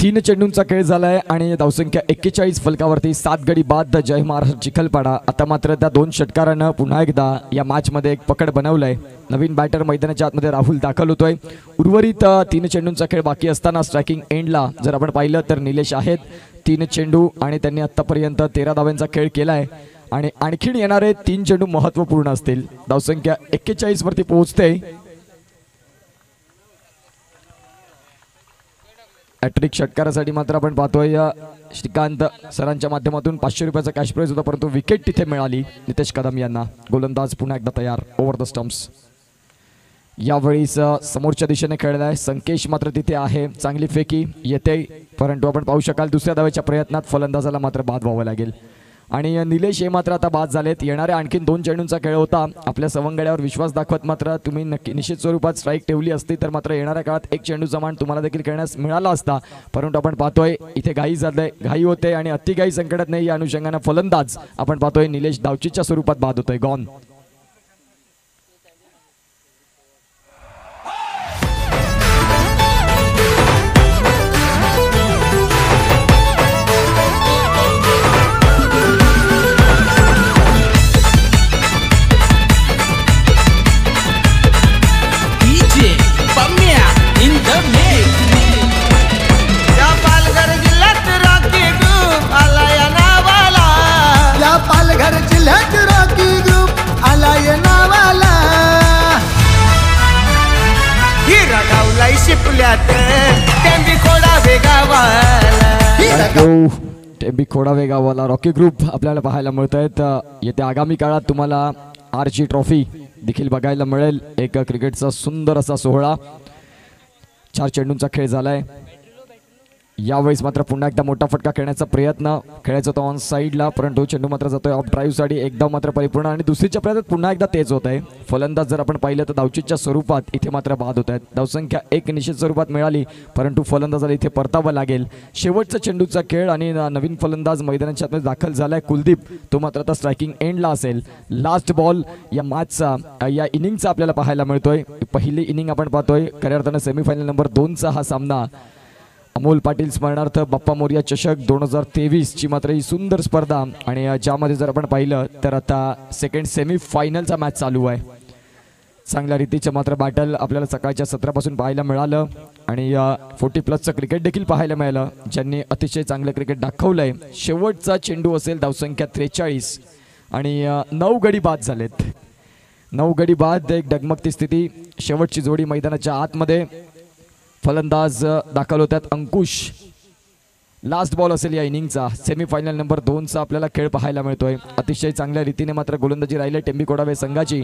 3 चेंडूंचा खेळ झालाय आणि धावसंख्या 41 फलकावरती 7 गडी बाद जय महाराष्ट्र चिखलपाडा. आता मात्र त्या 2 षटकारानं पुन्हा एकदा या मॅच मध्ये एक पकड बनवलंय. नवीन बॅटर मैदानाच्या आतमध्ये राहुल दाखल होतोय. उर्वरित 3 चेंडूंचा खेळ बाकी असताना स्ट्रायकिंग एंडला जर आपण पाहिलं तर निलेश आहेत. 3 चेंडू आणि त्यांनी आतापर्यंत 13 धावांचा खेळ केलाय आणि आणखीन येणारे 3 चेंडू महत्वपूर्ण असतील. धावसंख्या 41 वरती पोहोचते. हॅट्रिक षटकारासाठी मात्र आपण पाहतोय श्रीकांत सरांच्या माध्यमातून 500 रुपयाचा कॅश प्राईज होता परंतु विकेट तिथे मिळाली नितेश कदम यांना. गोलंदाज पुन्हा एकदा तयार ओव्हर द स्टंप्स. यावेळीस समोरच्या दिशेने खेळलाय संकेश मात्र तिथे आहे. चांगली फेकी येते परंतु आपण पाहू शकाल दुसऱ्या धावेच्या प्रयत्नात फलंदाजाला मात्र बाद व्हावं लागेल आणि निलेश हे मात्र आता बाद झालेत. येणाऱ्या आणखीन 2 चेंडूंचा खेळ होता. आपल्या सवंगड्यावर विश्वास दाखवत मात्र तुम्ही निश्चित स्वरूपात स्ट्राईक ठेवली असती तर मात्र येणाऱ्या काळात 1 चेंडूचा मान तुम्हाला देखील खेळण्यास मिळाला असता. परंतु आपण पाहतोय इथे घाई होते आणि अतिघाई संकटात नाही. या अनुषंगाने फलंदाज आपण पाहतोय निलेश धावचीच्या स्वरूपात बाद होतोय. गॉन. गावात टेंबी खोडावे गावाला. टेंबी खोडावे गावाला रॉकी ग्रुप आपल्याला पाहायला मिळत आहेत. येत्या आगामी काळात तुम्हाला आरची ट्रॉफी देखील बघायला मिळेल. एक क्रिकेटचा सुंदर असा सोहळा. 4 चेंडूंचा खेळ झालाय. यावेळेस मात्र पुन्हा एकदा मोठा फटका खेळण्याचा प्रयत्न. खेळायचा होता ऑन साईडला, परंतु चेंडू मात्र जातोय ऑफ ड्राईव्हसाठी. एकदा मात्र परिपूर्ण आणि दुसरीच्या प्रयत्नात पुन्हा एकदा तेज होत आहे. फलंदाज जर आपण पाहिलं तर धावचीच्या स्वरूपात इथे मात्र बाद होत आहेत. धावसंख्या 1 निश्चित स्वरूपात मिळाली, परंतु फलंदाजाला इथे परतावं लागेल. शेवटचा चेंडूचा खेळ आणि नवीन फलंदाज मैदानाच्या आतमध्ये दाखल झालाय कुलदीप. तो मात्र आता स्ट्रायकिंग एंडला असेल. लास्ट बॉल या मॅचचा या इनिंगचा आपल्याला पाहायला मिळतोय. पहिली इनिंग आपण पाहतोय. खऱ्या अर्थानं सेमीफायनल नंबर 2चा हा सामना. अमोल पाटील स्मरणार्थ बाप्पा मोरया चषक 2023 ची मात्र ही सुंदर स्पर्धा आणि ज्यामध्ये जर आपण पाहिलं तर आता सेकंड सेमीफायनलचा मॅच चालू आहे. चांगल्या रीतीचं मात्र बॅटल आपल्याला सकाळच्या सत्रापासून पाहायला मिळालं आणि 40+ क्रिकेट देखील पाहायला मिळालं, ज्यांनी अतिशय चांगलं क्रिकेट दाखवलंय. शेवटचा चेंडू असेल, धावसंख्या 43 आणि 9 गडी बाद झालेत. 9 गडी बाद, एक डगमगती स्थिती. शेवटची जोडी मैदानाच्या आतमध्ये. फलंदाज दाखल होतात अंकुश. लास्ट बॉल असेल या इनिंगचा. सेमीफायनल नंबर 2चा आपल्याला खेळ पाहायला मिळतोय. अतिशय चांगल्या रीतीने मात्र गोलंदाजी राहिली टेंबी खोडावे संघाची,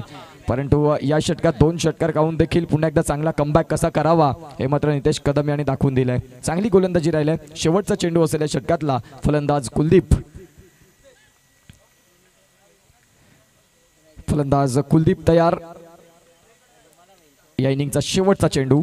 परंतु या षटकात 2 षटकार काढून देखील पुन्हा एकदा चांगला कमबॅक कसा करावा हे मात्र नितेश कदम यांनी दाखवून दिलंय. चांगली गोलंदाजी राहिली. शेवटचा चेंडू असेल या षटकातला. फलंदाज कुलदीप. फलंदाज कुलदीप तयार. या इनिंगचा शेवटचा चेंडू.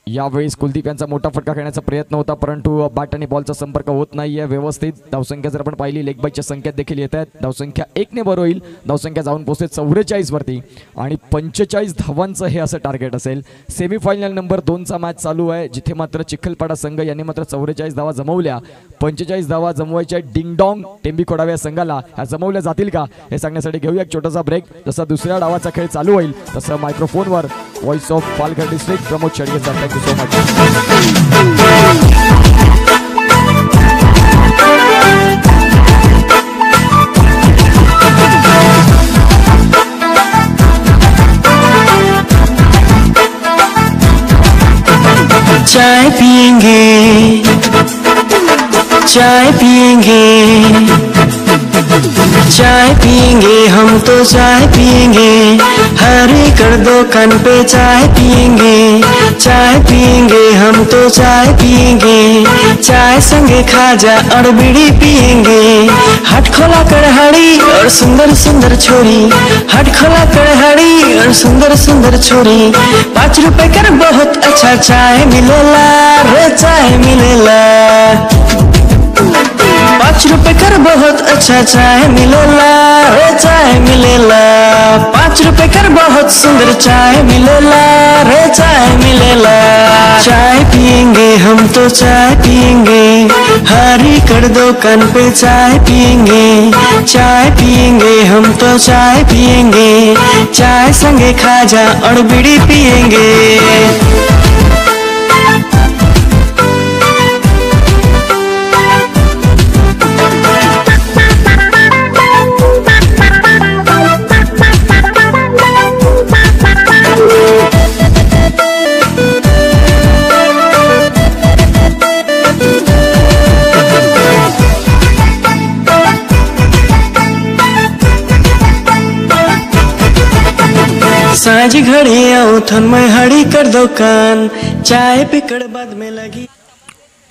यावेळेस कुलदीप यांचा मोठा फटका खेळण्याचा प्रयत्न होता, परंतु बॅट आणि बॉलचा संपर्क होत नाहीये व्यवस्थित. धावसंख्या जर आपण पाहिली लेग बायच्या संख्येत देखील येत आहेत. धावसंख्या 1 ने वर होईल. धावसंख्या जाऊन पोहोचते 44 वरती आणि 45 धावांचं हे असं टार्गेट असेल. सेमीफायनल नंबर 2चा मॅच चालू आहे, जिथे मात्र चिखलपाडा संघ यांनी मात्र 44 धावा जमवल्या. 45 धावा जमवायच्या डिंग डॉंग टेंबी खोडावे संघाला. ह्या जमवल्या जातील का हे सांगण्यासाठी घेऊया एक छोटासा ब्रेक. जसा दुसऱ्या डावाचा खेळ चालू होईल तसं मायक्रोफोनवर voice of Palghar district Pramod Shedge sir. Thank you so much. चाय पिएंगे, चाय पिएंगे, चाय पिएंगे, हम तो चाय पिएंगे, हरी कर दो कान पे चाय पिएंगे, चाय पिएंगे, हम तो चाय पिएंगे, चाय संगे खाजा और बीड़ी पिएंगे, हट खोला कड़हाड़ी और सुंदर सुंदर छोरी, हट खोला कड़हाड़ी और सुंदर सुंदर छोरी, 5 रुपए कर बहुत अच्छा चाय मिलेला रे, चाय मिलेला, 5 रुपए कर बहुत अच्छा चाय मिलेला रे, चाय मिलेला, 5 रुपए कर बहुत सुंदर चाय मिलेला रे, चाय मिलेला, चाय पिएंगे, हम तो चाय पिएंगे, हरी कर दो कान पे चाय पिएंगे, चाय पिएंगे, हम तो चाय पिएंगे, चाय संगे खाजा और बीड़ी पिएंगे। साँझ घड़ी आओ थन में हड़ी कर दो कान, चाय पे कड़बाद में लगी।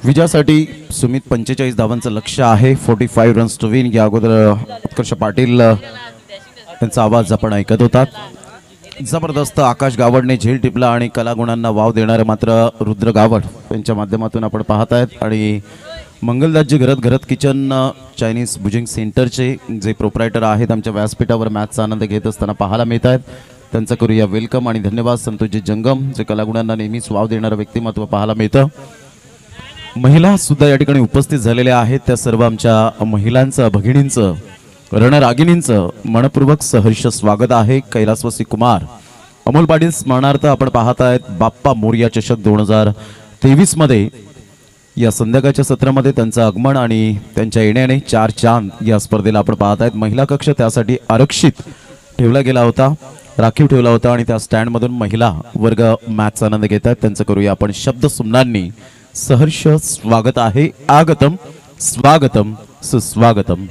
विजयासाठी सुमित 45 धावांचं लक्ष्य आहे. 45 रन्स टू विन. या अगोदर उत्कर्ष पाटील यांचा आवाज आपण ऐकत होतात. जबरदस्त आकाश गावडने झेल टिपला आणि कलागुणांना वाव देणारे मात्र रुद्र गावड यांच्या माध्यमातून आपण पाहत आहेत. आणि मंगलदासजी घरत किचन चायनीज बुजिंग सेंटरचे जे प्रोप्रायटर आहेत आमच्या व्यासपीठावर मॅचचा आनंद घेत असताना पाहायला मिळत आहेत. त्यांचं करूया वेलकम आणि धन्यवाद. संतोषजी जंगम जे कलागुणांना नेहमीच वाव देणारं व्यक्तिमत्व पाहायला मिळतं. महिला सुद्धा या ठिकाणी उपस्थित झालेल्या आहेत. त्या सर्व आमच्या महिलांचं, भगिनींचं, रणरागिणींचं मनपूर्वक सहर्ष स्वागत आहे. कैलासवासी कुमार अमोल पाटील स्मरणार्थ आपण पाहत आहेत बाप्पा मोरया चषक 2023 मध्ये या संध्याकाळच्या सत्रामध्ये त्यांचं आगमन आणि त्यांच्या येण्याने 4 चांद या स्पर्धेला आपण पाहत आहेत. महिला कक्ष त्यासाठी आरक्षित ठेवला गेला होता. राखीव ठेवला होता आणि त्या स्टँडमधून महिला वर्ग मॅचचा आनंद घेतात. त्यांचं करूया आपण शब्द सुमनांनी सहर्ष स्वागत आहे. आगतम स्वागतम सुस्वागतम.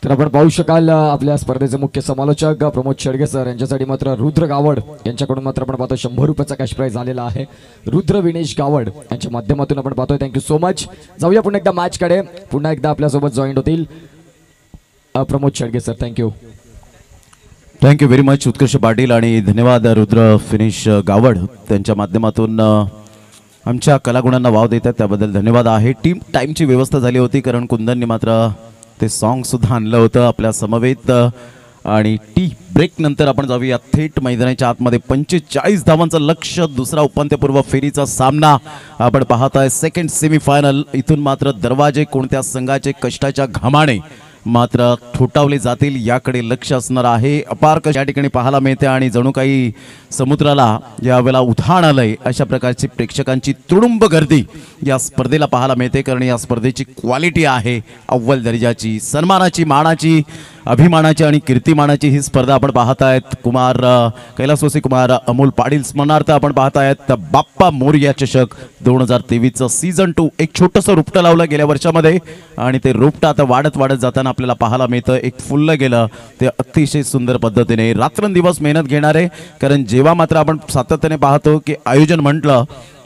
तर आपण पाहू शकाल आपल्या स्पर्धेचे मुख्य समालोचक प्रमोद शेडगे सर यांच्यासाठी मात्र रुद्र गावड यांच्याकडून मात्र आपण पाहतो 100 रुपयाचा कॅश प्राइज आलेला आहे. रुद्र विनेश गावड यांच्या माध्यमातून आपण पाहतोय. Thank you so much. जाऊया पुन्हा एकदा मॅच कडे. पुन्हा एकदा आपल्यासोबत जॉईन होतील Pramod Shedge sir. Thank you. Thank you very much Utkarsh Patil आणि धन्यवाद रुद्र फिनिश गावड त्यांच्या माध्यमातून आमच्या कलागुणांना वाव देतात त्याबद्दल धन्यवाद आहे. टीम टाईमची व्यवस्था झाली होती कारण कुंदनने मात्र ते सॉन्ग सुद्धा आणलं होतं आपल्या समवेत. आणि टी ब्रेक नंतर आपण जाऊया थेट मैदानाच्या आतमध्ये. 45 धावांचं लक्ष्य. दुसरा उपांत्यपूर्व फेरीचा सामना आपण पाहत आहे. Second semifinal. इथून मात्र दरवाजे कोणत्या संघाचे कष्टाच्या घामाने मात्र ठोठावले जातील याकडे लक्ष असणार आहे. अपार कष्ट या ठिकाणी पाहायला मिळते आणि जणू काही समुद्राला यावेळेला उधाण आलंय अशा प्रकारची प्रेक्षकांची तुडुंब गर्दी या स्पर्धेला पाहायला मिळते. कारण या स्पर्धेची क्वालिटी आहे अव्वल दर्जाची, सन्मानाची, मानाची, अभिमानाची आणि कीर्तिमानाची ही स्पर्धा आपण पाहत आहेत. कैलासवासी कुमार अमोल पाटील स्मरणार्थ आपण पाहत आहेत बाप्पा मोरया चषक 2023 सीझन 2. एक छोटंसं रोपटं लावलं गेल्या वर्षामध्ये आणि ते रोपटं आता वाढत वाढत जाताना आपल्याला पाहायला मिळतं. एक फुललं गेलं ते अतिशय सुंदर पद्धतीने. रात्रंदिवस मेहनत घेणारे. कारण जेव्हा मात्र आपण सातत्याने पाहतो की आयोजन म्हटलं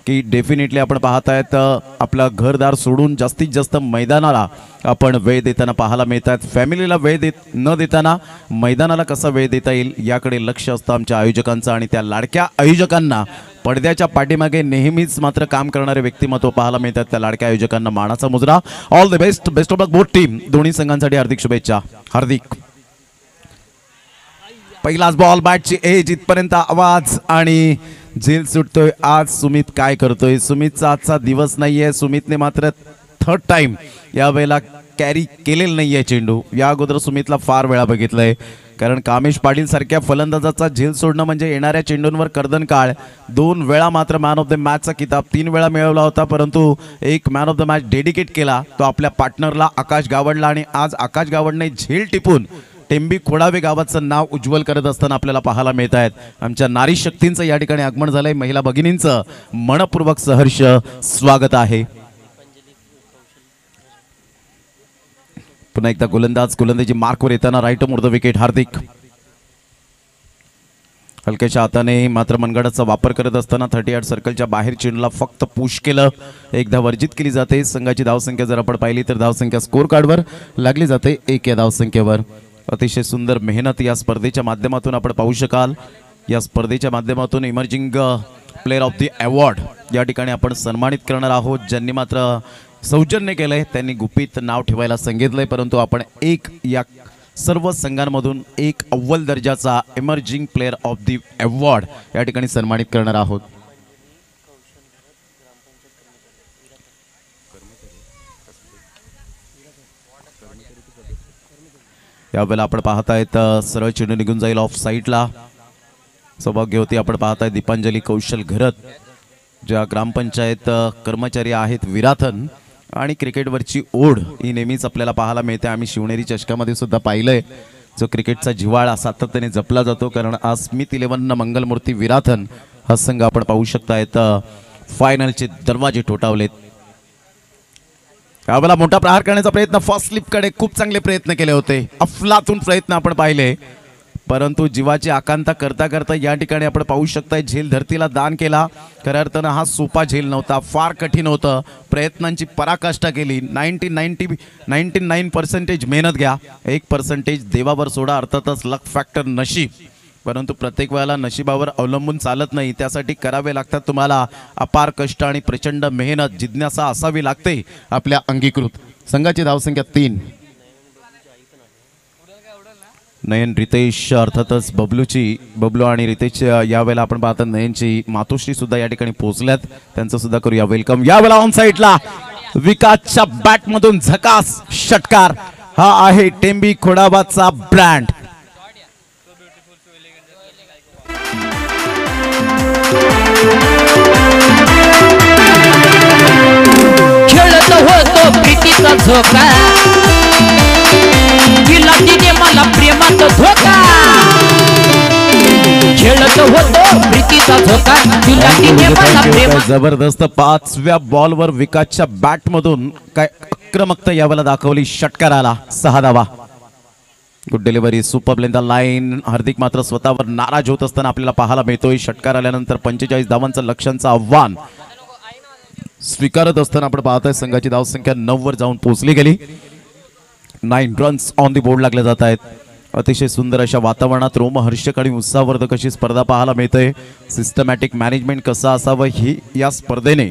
की डेफिनेटली आपण पाहत आहेत आपला घरदार सोडून जास्तीत जास्त मैदानाला आपण वेळ देताना पाहायला मिळतात. फॅमिलीला वेळ न देताना मैदानाला कसा वेळ देता येईल याकडे लक्ष असतं आमच्या आयोजकांचं. आणि त्या लाडक्या आयोजकांना पडद्याच्या पाठीमागे नेहमीच मात्र काम करणारे व्यक्तिमत्व पाहायला मिळतात. त्या लाडक्या आयोजकांना मानाचा मुजरा. All the best. Best of luck both team. दोन्ही संघांसाठी हार्दिक शुभेच्छा. हार्दिक. पहिलाच बॉल बॅटची एज इथपर्यंत आवाज आणि झेल सुटतोय. आज सुमित काय करतोय? सुमितचा आजचा दिवस नाहीये. सुमितने मात्र थर्ड टाइम यावेळेला कॅरी केलेलं नाहीये चेंडू. या अगोदर सुमितला फार वेळा बघितलंय. कारण कामेश पाटील सारख्या फलंदाजाचा झेल सोडणं म्हणजे येणाऱ्या चेंडूंवर कर्दन काळ. 2 वेळा मात्र मॅन ऑफ द मॅचचा किताब 3 वेळा मिळवला होता. परंतु एक man of the match dedicate केला तो आपल्या पार्टनरला आकाश गावडला. आणि आज आकाश गावडने झेल टिपून टेंबी खोडावे गावाचं नाव उज्ज्वल करत असताना आपल्याला पाहायला मिळत आहेत. आमच्या नारी शक्तींचं या ठिकाणी आगमन झालंय. महिला भगिनींचं मनपूर्वक सहर्ष स्वागत आहे. पुन्हा एकदा गोलंदाजी मार्कवर येताना राईट मोर द विकेट. हार्दिक हलक्याच्या हाताने मात्र मनगडाचा वापर करत असताना 38 सर्कलच्या बाहेर चेंडूला फक्त पुश केलं. एकदा वर्जित केली जाते. संघाची धावसंख्या जर आपण पाहिली तर धावसंख्या स्कोर कार्डवर लागली जाते 1 या धावसंख्येवर. अतिशय सुंदर मेहनत या स्पर्धेच्या माध्यमातून आपण पाहू शकाल. या स्पर्धेच्या माध्यमातून emerging player of the award या ठिकाणी आपण सन्मानित करणार आहोत. ज्यांनी मात्र सौजन्य केलंय त्यांनी गुपित नाव ठेवायला सांगितलंय. परंतु आपण एक या सर्व संघांमधून एक अव्वल दर्जाचा emerging player of the award या ठिकाणी सन्मानित करणार आहोत. यावेळेला आपण पाहत आहेत सरळ चेंडू निघून जाईल ऑफ साईडला. सौभाग्य होती आपण पाहत आहे दीपांजली कौशल घरत ज्या ग्रामपंचायत कर्मचारी आहेत विराथन. आणि क्रिकेटवरची ओढ ही नेहमीच आपल्याला पाहायला मिळते. आम्ही शिवनेरी चषकामध्ये सुद्धा पाहिलंय जो क्रिकेटचा जिव्हाळा सातत्याने जपला जातो. कारण आज स्मिथ 11 मंगलमूर्ती विराथन हा संघ आपण पाहू शकतायत फायनलचे दरवाजे ठोठावलेत. यावेळेला मोठा प्रहार करण्याचा प्रयत्न फर्स्ट स्लिपकडे खूप चांगले प्रयत्न केले होते, अफलातून प्रयत्न आपण पाहिले, परंतु जीवाची आकांक्षा करता करता या ठिकाणी आपण पाहू शकताय झेल धरतीला दान केला. खऱ्या अर्थानं हा सोपा झेल नव्हता, फार कठीण होतं, प्रयत्नांची पराकाष्ठा केली. 99% मेहनत घ्या, 1% देवावर सोडा, अर्थातच लक फॅक्टर नशीब. परंतु प्रत्येक वेळेला नशिबावर अवलंबून चालत नाही, त्यासाठी करावे लागतात तुम्हाला अपार कष्ट आणि प्रचंड मेहनत, जिज्ञासा असावी लागते आपल्या अंगीकृत. संघाची धावसंख्या 3. नयन रितेश अर्थातच बबलू आणि रितेश यावेळेला आपण पाहता नयनची मातोश्री सुद्धा या ठिकाणी पोहोचल्यात, त्यांचं सुद्धा करूया वेलकम. यावेळेला ऑन साईडला विकासच्या बॅट मधून झकास षटकार, हा आहे टेंबी खोडाबादचा ब्रँड. खेळत होतो प्रीतीचा झोका, दिला तिने मला प्रेमाचा धोका. खेळत होतो प्रीतीचा झोका, दिला तिने मला प्रेमाचा. जबरदस्त 5व्या बॉलवर विकासच्या बॅट मधून काय आक्रमकता यावेळेला दाखवली, षटकार आला, 6 धावा. Good delivery, super lane the line. Hardik मात्र स्वतःवर नाराज होत असताना आपल्याला पाहायला मिळतोय. षटकार आल्यानंतर 45 धावांचं लक्ष्यांचं आव्हान स्वीकारत असताना आपण पाहतोय संघाची धावसंख्या 9 वर जाऊन पोहोचली गेली. 9 रन्स ऑन दी बोर्ड लागले जात आहेत. अतिशय सुंदर अशा वातावरणात रोमहर्षक आणि उत्साहवर्धक अशी स्पर्धा पाहायला मिळते. सिस्टमॅटिक मॅनेजमेंट कसं असावं ही या स्पर्धेने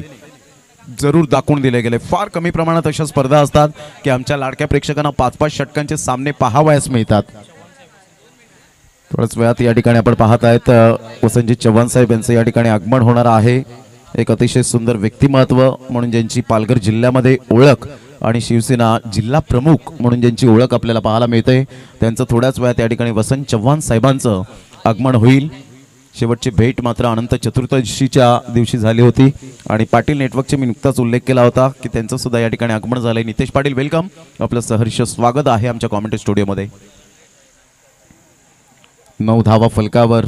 जरूर दाखवून दिले गेले. फार कमी प्रमाणात अशा स्पर्धा असतात की आमच्या लाडक्या प्रेक्षकांना 5-5 षटकांचे सामने पाहावयास मिळतात. थोड्याच वेळात या ठिकाणी आपण पाहत आहेत वसंतजी चव्हाण साहेब यांचं या ठिकाणी आगमन होणार आहे. एक अतिशय सुंदर व्यक्तिमत्व म्हणून ज्यांची पालघर जिल्ह्यामध्ये ओळख आणि शिवसेना जिल्हा प्रमुख म्हणून ज्यांची ओळख आपल्याला पाहायला मिळते, त्यांचं थोड्याच वेळात या ठिकाणी वसंत चव्हाण साहेबांचं आगमन होईल. शेवटची भेट मात्र अनंत चतुर्दशीच्या दिवशी झाली होती आणि पाटील नेटवर्कचे मी नुकताच उल्लेख केला होता की त्यांचं सुद्धा या ठिकाणी आगमन झालंय. नितेश पाटील वेलकम, आपलं सहर्ष स्वागत आहे आमच्या कॉमेंट्री स्टुडिओमध्ये. 9 धावा फलकावर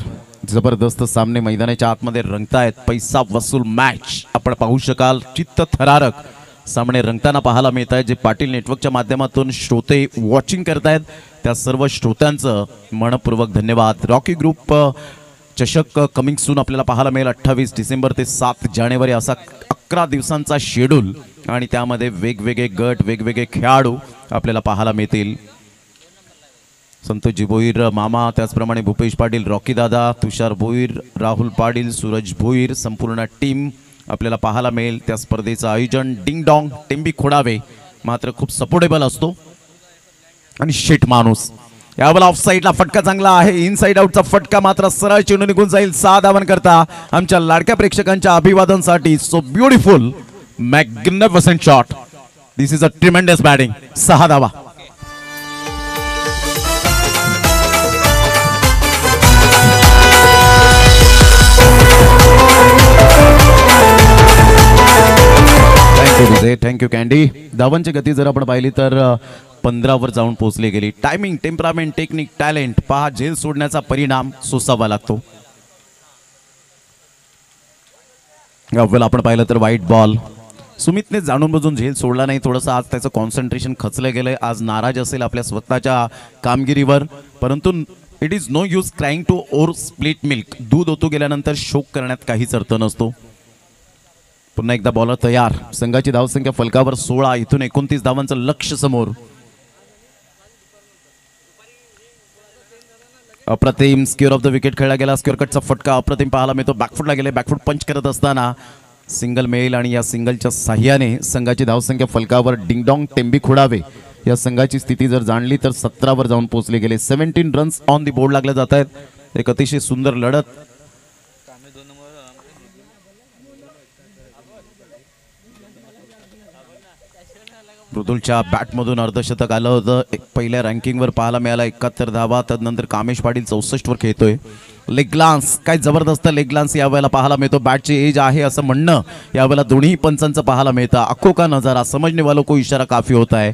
जबरदस्त सामने मैदानाच्या आतमध्ये रंगतायत. पैसा वसूल मॅच आपण पाहू शकाल. चित्त थरारक सामने रंगताना पाहायला मिळत आहेत. जे पाटील नेटवर्कच्या माध्यमातून श्रोते वॉचिंग करतायत त्या सर्व श्रोत्यांचं मनपूर्वक धन्यवाद. रॉकी ग्रुप चषक कमिंग सून आपल्याला पाहायला मिळेल. 28 डिसेंबर ते 7 जानेवारी असा 11 दिवसांचा शेड्यूल आणि त्यामध्ये वेगवेगळे गट, वेगवेगळे खेळाडू आपल्याला पाहायला मिळतील. संतोषजी भोईर मामा, त्याचप्रमाणे भूपेश पाटील, रॉकी दादा, तुषार भोईर, राहुल पाटील, सूरज भोईर, संपूर्ण टीम आपल्याला पाहायला मिळेल. त्या स्पर्धेचं आयोजन डिंग डॉंग टेंबी खोडावे मात्र खूप सपोर्टेबल असतो आणि शेट माणूस. यावेळेला ऑफ साईडला फटका चांगला आहे, इन साइड आउटचा फटका मात्र सरळ चेंडू निघून जाईल. 6 धावन करता आमच्या लाडक्या प्रेक्षकांच्या अभिवादनासाठी. So beautiful magnificent shot, this is a tremendous batting. 6 धावा. Thank you candy. धावांची गती जर आपण पाहिली तर 15 वर जाऊन पोहोचली गेली. टायमिंग, टेम्परामेंट, टेक्निक, टॅलेंट पहा, झेल सोडण्याचा परिणाम सोसावा लागतो. अव्वल आपण पाहिलं तर वाईट बॉल. सुमितने जाणून बुजून झेल सोडला नाही. थोडंसं आज त्याचं कॉन्सन्ट्रेशन खचलं गेलंय. आज नाराज असेल आपल्या स्वतःच्या कामगिरीवर, परंतु it is no use crying to or split milk. दूध ओतू गेल्यानंतर शोक करण्यात काहीच अर्थ नसतो. पुन्हा एकदा बॉलर तयार. संघाची धावसंख्या फलकावर 16, इथून 29 धावांचं लक्ष समोर. अप्रतिम स्क्वेअर ऑफ द विकेट खेळला गेला. स्क्वेअर कटचा फटका अप्रतिम पाहायला मिळतो. बॅकफुटला गेले. बॅकफुट पंच करत असताना सिंगल मिळेल आणि या सिंगलच्या साह्याने संघाची धावसंख्या फलकावर डिंगडॉंग टेंबी खोडावे या संघाची स्थिती जर जाणली तर 17 वर जाऊन पोहोचले गेले. 17 रन्स ऑन दी बोर्ड लागले जात आहेत. एक अतिशय सुंदर लढत. मृदुलच्या बॅटमधून अर्धशतक आलं होतं. पहिल्या रँकिंगवर पाहायला मिळाला 71 धावा. त्यानंतर कामेश पाटील 64 वर खेळतोय. लेग ग्लान्स, काय जबरदस्त लेग ग्लान्स यावेळेला पाहायला मिळतो. बॅटची एज आहे असं म्हणणं यावेळेला दोन्ही पंचांचं पाहायला मिळतं. आखो का नजारा, समजने वालों को इशारा काफी होता है.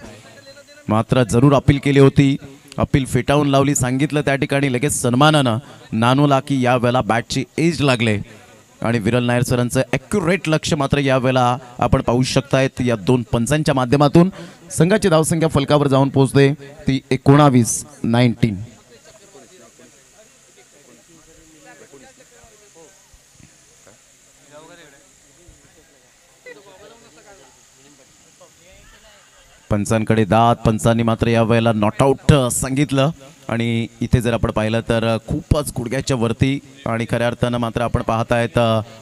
मात्र जरूर अपील केली होती, अपील फेटाळून लावली. सांगितलं त्या ठिकाणी लगेच सन्मानानं नानूला की यावेळेला बॅटची एज लागले. आणि विरल नायर सरांचं ॲक्युरेट लक्ष मात्र यावेळेला आपण पाहू शकतायत या दोन पंचांच्या माध्यमातून. संघाची धावसंख्या फलकावर जाऊन पोहोचते ती 19-19. पंचांकडे दात, पंचांनी मात्र यावेळेला नॉट आऊट सांगितलं. आणि इथे जर आपण पाहिलं तर खूपच गुडघ्याच्या वरती आणि खऱ्या अर्थानं मात्र आपण पाहत आहेत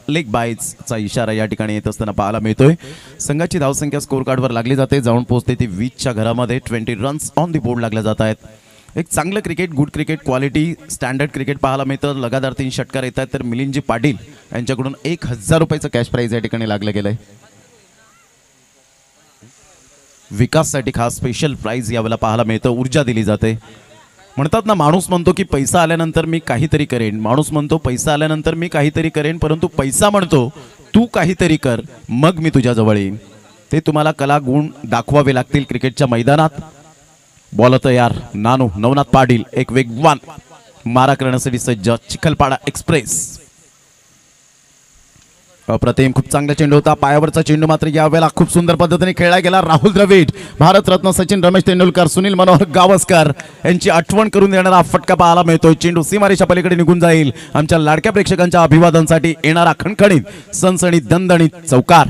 लेग बाईट्सचा इशारा या ठिकाणी येत असताना पाहायला मिळतोय. संघाची धावसंख्या स्कोर कार्डवर लागली जाते, जाऊन पोहोचते ती 20च्या घरामध्ये. 20 रन्स ऑन दी बोर्ड लागल्या जात आहेत. एक चांगलं cricket, good cricket, quality, standard cricket पाहायला मिळतं. लगातार 3 षटकार येत आहेत. तर मिलिंदजी पाटील यांच्याकडून 1000 रुपयाचं कॅश प्राईज या ठिकाणी लागलं गेलं आहे. विकाससाठी खास स्पेशल प्राईज यावेळेला पाहायला मिळतं. ऊर्जा दिली जाते. म्हणतात ना, माणूस म्हणतो की पैसा आल्यानंतर मी काहीतरी करेन, माणूस म्हणतो पैसा आल्यानंतर मी काहीतरी करेन, परंतु पैसा म्हणतो तू काहीतरी कर मग मी तुझ्या जवळ येईन. ते तुम्हाला कला गुण दाखवावे लागतील क्रिकेटच्या मैदानात. बॉल तयार, नानू नवनाथ पाटील एक वेगवान मारा करण्यासाठी सज्ज. चिखलपाडा एक्सप्रेस अप्रतिम, खूप चांगला चेंडू होता. पायावरचा चेंडू मात्र यावेळेला खूप सुंदर पद्धतीने खेळला गेला. राहुल द्रविड, भारतरत्न सचिन रमेश तेंडुलकर, सुनील मनोहर गावस्कर यांची आठवण करून देणारा फटका पाहायला मिळतोय. चेंडू सीमारेषा पलीकडे निघून जाईल. आमच्या लाडक्या प्रेक्षकांच्या अभिवादनासाठी येणारा खणखणीत सनसणीत दणदणीत चौकार.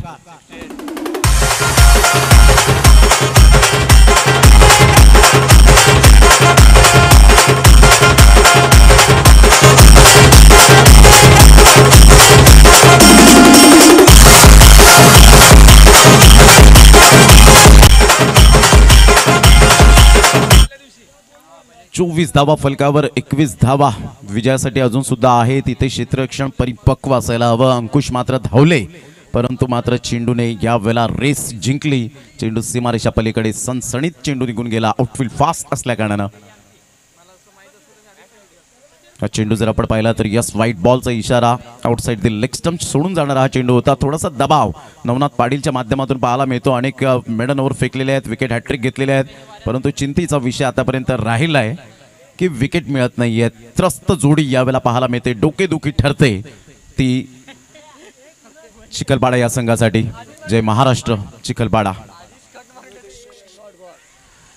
चोवीस धावा फलकावर, 21 धावा विजयासाठी अजून सुद्धा आहे. तिथे क्षेत्ररक्षण परिपक्व असायला हवं. अंकुश मात्र धावले, परंतु मात्र चेंडूने या वेळेला रेस जिंकली. चेंडू सीमारेषा पलीकडे सनसणीत चेंडू निघून गेला. आउटफील्ड फास्ट असल्या कारणानं हा चेंडू जर आपण पाहिला तर यस व्हाईट बॉलचा इशारा. आउटसाइड द लेग स्टंप सोडून जाणारा हा चेंडू होता. थोडासा दबाव नवनाथ पाटीलच्या माध्यमातून पाहायला मिळतो. अनेक मेडन ओव्हर फेकलेले आहेत, विकेट हॅट्रिक घेतलेले आहेत, परंतु चिंतेचा विषय आतापर्यंत राहिला आहे की विकेट मिळत नाही आहेत. त्रस्त जोडी यावेळेला पाहायला मिळते. डोकेदुखी ठरते ती चिखलपाडा या संघासाठी. जय महाराष्ट्र चिखलपाडा.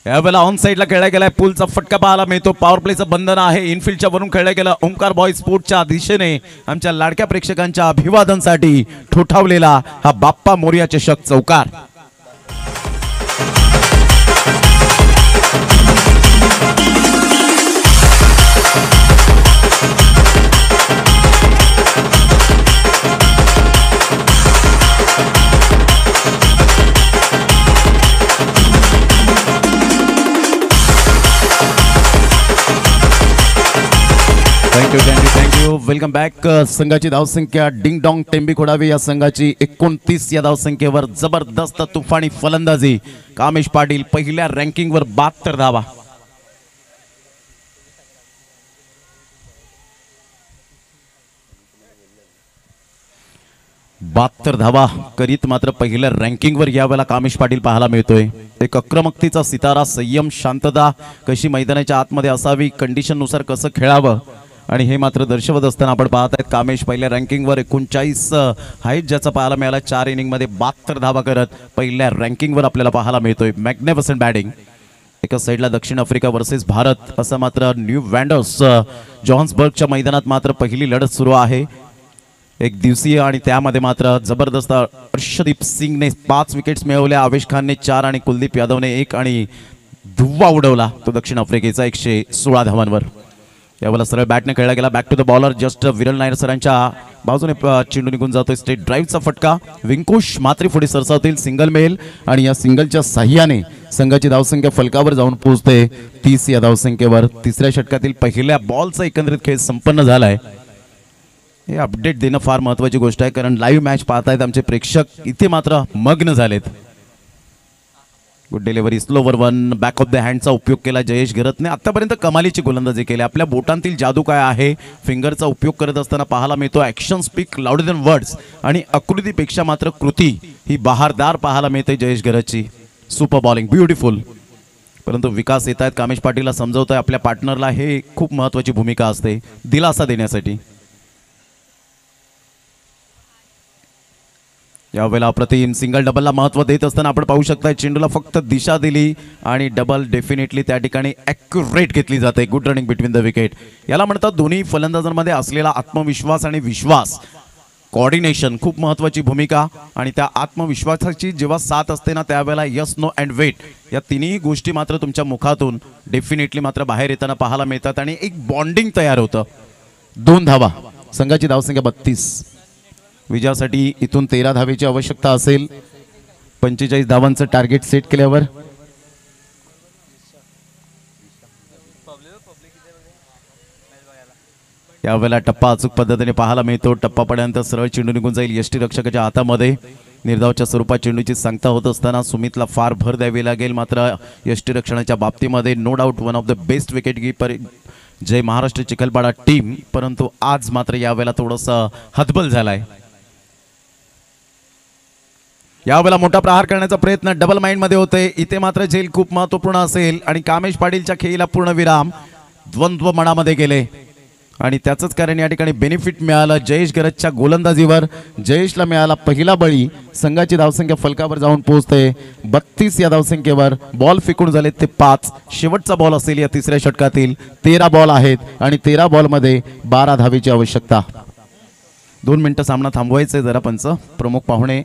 यावेळेला ऑन साईडला खेळला गेलाय. पुलचा फटका पाहायला मिळतो. पॉवर प्लेचं बंधन आहे. इनफिल्डच्या वरून खेळला गेला. ओंकार बॉय स्पोर्टच्या दिशेने आमच्या लाडक्या प्रेक्षकांच्या अभिवादनासाठी ठोठावलेला हा बाप्पा मोरया चषक चौकार. थँक्यू. Welcome back. संघाची धावसंख्या डिंग डॉंग टेंबी खोडावी या संघाची 29 या धावसंख्येवर जबरदस्त तुफानी फलंदाजी. कामेश पाटील पहिल्या रँकिंगवर 72 धावा. धावा करीत मात्र पहिल्या रँकिंगवर यावेळेला कामेश पाटील पाहायला मिळतोय. एक आक्रमकतेचा सितारा, संयम, शांतता कशी मैदानाच्या आतमध्ये असावी, कंडिशननुसार कसं खेळावं आणि हे मात्र दर्शवत असताना आपण पाहत आहेत. कामेश पहिल्या रँकिंगवर 39 हाईट ज्याचा पाहायला मिळाला. 4 इनिंगमध्ये 72 धावा करत पहिल्या रँकिंगवर आपल्याला पाहायला मिळतोय. Magnificent batting. एका साईडला दक्षिण आफ्रिका वर्सेस भारत असं मात्र न्यू वँडर्स जोहान्सबर्गच्या मैदानात मात्र पहिली लढत सुरू आहे. एक दिवसीय आणि त्यामध्ये मात्र जबरदस्त अर्शदीप सिंगने 5 विकेट्स मिळवल्या. आवेश खानने 4 आणि कुलदीप यादवने 1 आणि धुव्वा उडवला तो दक्षिण आफ्रिकेचा 116 धावांवर. यावेळेला सरळ बॅटने खेळला गेला. Back to the bowler just Viral Nair सरांच्या बाजूने चेंडू निघून जातोय. स्ट्रेट ड्राईव्हचा फटका. विंकुश मात्री पुढे सरसावतील. सिंगल मेल आणि या सिंगलच्या साह्याने संघाची धावसंख्या फलकावर जाऊन पोहोचते 30 या धावसंख्येवर. तिसऱ्या षटकातील पहिल्या बॉलचा एकंदरीत खेळ संपन्न झालाय. हे अपडेट देणं फार महत्त्वाची गोष्ट आहे, कारण लाईव्ह मॅच पाहतायत आमचे प्रेक्षक. इथे मात्र मग्न झालेत. Good delivery. Slower 1 back of the हँडचा उपयोग केला जयेश घरतने. आतापर्यंत कमालीची गोलंदाजी केली. आपल्या बोटांतील जादू काय आहे फिंगरचा उपयोग करत असताना पाहायला मिळतो. Action speak louder than words आणि आकृतीपेक्षा मात्र कृती ही बहारदार पाहायला मिळते जयेश घरतची. Super bowling, beautiful. परंतु विकास येत आहेत. कामेश पाटीलला समजवत आहे आपल्या पार्टनरला. हे खूप महत्त्वाची भूमिका असते दिलासा देण्यासाठी. यावेळेला अप्रतिम सिंगल डबलला महत्त्व देत असताना आपण पाहू शकता चेंडूला फक्त दिशा दिली आणि डबल डेफिनेटली त्या ठिकाणी ॲक्युरेट घेतली जाते. Good running between the wicket. याला म्हणतात दोन्ही फलंदाजांमध्ये असलेला आत्मविश्वास आणि विश्वास, कोऑर्डिनेशन खूप महत्त्वाची भूमिका. आणि त्या आत्मविश्वासाची जेव्हा साथ असते ना त्यावेळेला यस नो अँड वेट या तिन्ही गोष्टी मात्र तुमच्या मुखातून डेफिनेटली मात्र बाहेर येताना पाहायला मिळतात आणि एक बॉन्डिंग तयार होतं. 2 धावा, संघाची धावसंख्या 32. विजयासाठी इथून 13 धावेची आवश्यकता असेल. 45 धावांचं टार्गेट सेट केल्यावर यावेळेला टप्पा अचूक पद्धतीने पाहायला मिळतो. टप्पापर्यंत सरळ चेंडू निघून जाईल यष्टी रक्षकाच्या हातामध्ये. निर्धावच्या स्वरूपात चेंडूची सांगता होत असताना सुमितला फार भर द्यावी लागेल. मात्र यष्टी रक्षणाच्या बाबतीमध्ये no doubt one of the best wicket keeper Jay Maharashtra Chikhalpada team. परंतु आज मात्र यावेळेला थोडंसं हतबल झालाय. यावेळेला मोठा प्रहार करण्याचा प्रयत्न डबल माइंड मध्ये होते. इथे मात्र झेल खूप महत्वपूर्ण असेल आणि कामेश पाटीलच्या खेळीला पूर्ण विराम. द्वंद्व मनामध्ये गेले आणि त्याचंच कारण या ठिकाणी बेनिफिट मिळालं जयेश गरजच्या गोलंदाजीवर. जयेशला मिळाला पहिला बळी. संघाची धावसंख्या फलकावर जाऊन पोहोचते 32 या धावसंख्येवर. बॉल फेकून झाले ते 5. शेवटचा बॉल असेल या तिसऱ्या षटकातील. 13 बॉल आहेत आणि 13 बॉलमध्ये 12 धावेची आवश्यकता. 2 मिनिटं सामना थांबवायचा आहे. जरा पंच प्रमुख पाहुणे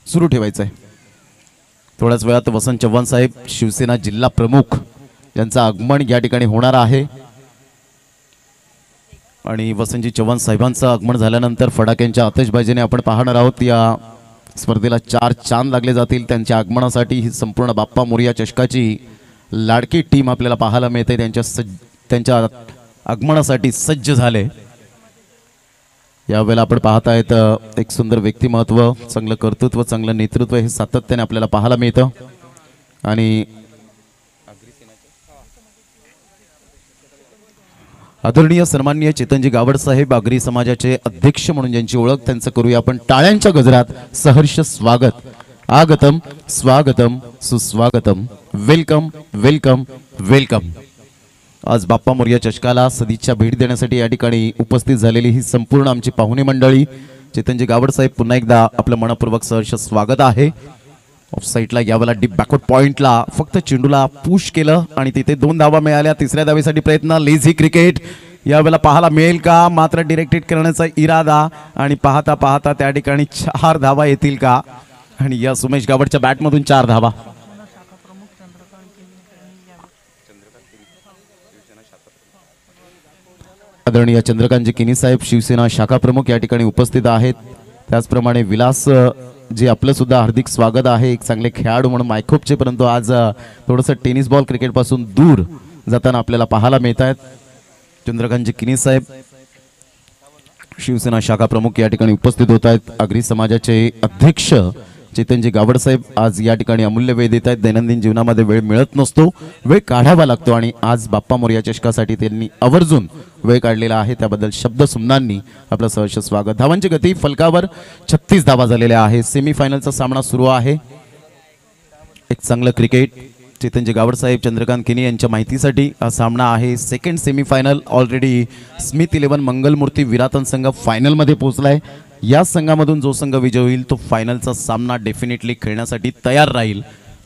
सुरू ठेवायचं आहे. थोड्याच वेळात वसंत चव्हाण साहेब शिवसेना जिल्हा प्रमुख यांचं आगमन या ठिकाणी होणार आहे आणि वसंतजी चव्हाण साहेबांचं आगमन झाल्यानंतर फटाक्यांच्या आतषबाजीने आपण पाहणार आहोत. या स्पर्धेला 4 चांद लागले जातील. त्यांच्या आगमनासाठी ही संपूर्ण बाप्पा मोरया चषकाची लाडकी टीम आपल्याला पाहायला मिळते. त्यांच्या आगमनासाठी सज्ज झाले. यावेळेला आपण पाहत आहेत एक सुंदर व्यक्तिमत्व, चांगलं कर्तृत्व, चांगलं नेतृत्व हे सातत्याने आपल्याला पाहायला मिळतं. आणि आदरणीय सन्माननीय चेतनजी गावड साहेब आगरी समाजाचे अध्यक्ष म्हणून ज्यांची ओळख त्यांचं करूया आपण टाळ्यांच्या गजरात सहर्ष स्वागत. आगतम स्वागतम सुस्वागतम. Welcome welcome welcome. आज बाप्पा मोरया चषकाला सदिच्छा भेट देण्यासाठी या ठिकाणी उपस्थित झालेली ही संपूर्ण आमची पाहुणे मंडळी. चेतनजी गावड साहेब पुन्हा एकदा आपलं मनपूर्वक सहर्ष स्वागत आहे. ऑफ साईडला यावेळेला डीप बॅकवर्ड पॉइंटला फक्त चेंडूला पुश केलं आणि तिथे 2 धावा मिळाल्या. तिसऱ्या धावेसाठी प्रयत्न. लेझी क्रिकेट यावेळेला पाहायला मिळेल का? मात्र डिरेक्ट हिट करण्याचा इरादा आणि पाहता पाहता त्या ठिकाणी 4 धावा येतील का? आणि या सुमेश गावडच्या बॅटमधून 4 धावा. आदरणीय चंद्रकांतजी किनी साहेब शिवसेना शाखा प्रमुख या ठिकाणी उपस्थित आहेत. त्याचप्रमाणे विलास जे आपलं सुद्धा हार्दिक स्वागत आहे. एक चांगले खेळाडू म्हणून मायखोपचे, परंतु आज थोडंसं टेनिस बॉल क्रिकेटपासून दूर जाताना आपल्याला पाहायला मिळत आहेत. चंद्रकांतजी किनी साहेब शिवसेना शाखा प्रमुख या ठिकाणी उपस्थित होत आहेत. आगरी समाजाचे अध्यक्ष चेतनजी गावड साहेब आज या ठिकाणी अमूल्य वेळ देत आहेत. दैनंदिन जीवनामध्ये वेळ मिळत नसतो, वेळ काढावा लागतो आणि आज बाप्पा मोरया चषकासाठी त्यांनी आवर्जून वेळ काढलेला आहे. त्याबद्दल शब्द सुमनांनी आपलं सहर्ष स्वागत. धावांची गती फलकावर 36 धावा झालेल्या आहे. सेमीफायनलचा सामना सुरू आहे. एक चांगलं क्रिकेट. चेतनजी गावड साहेब चंद्रकांत किनी यांच्या माहितीसाठी हा सामना आहे second semifinal. Already Smith 11 Mangalmurti विरातन संघ फायनलमध्ये पोहोचलाय. या संघामधून जो संघ विजय होईल तो फायनलचा सामना डेफिनेटली खेळण्यासाठी तयार राहील.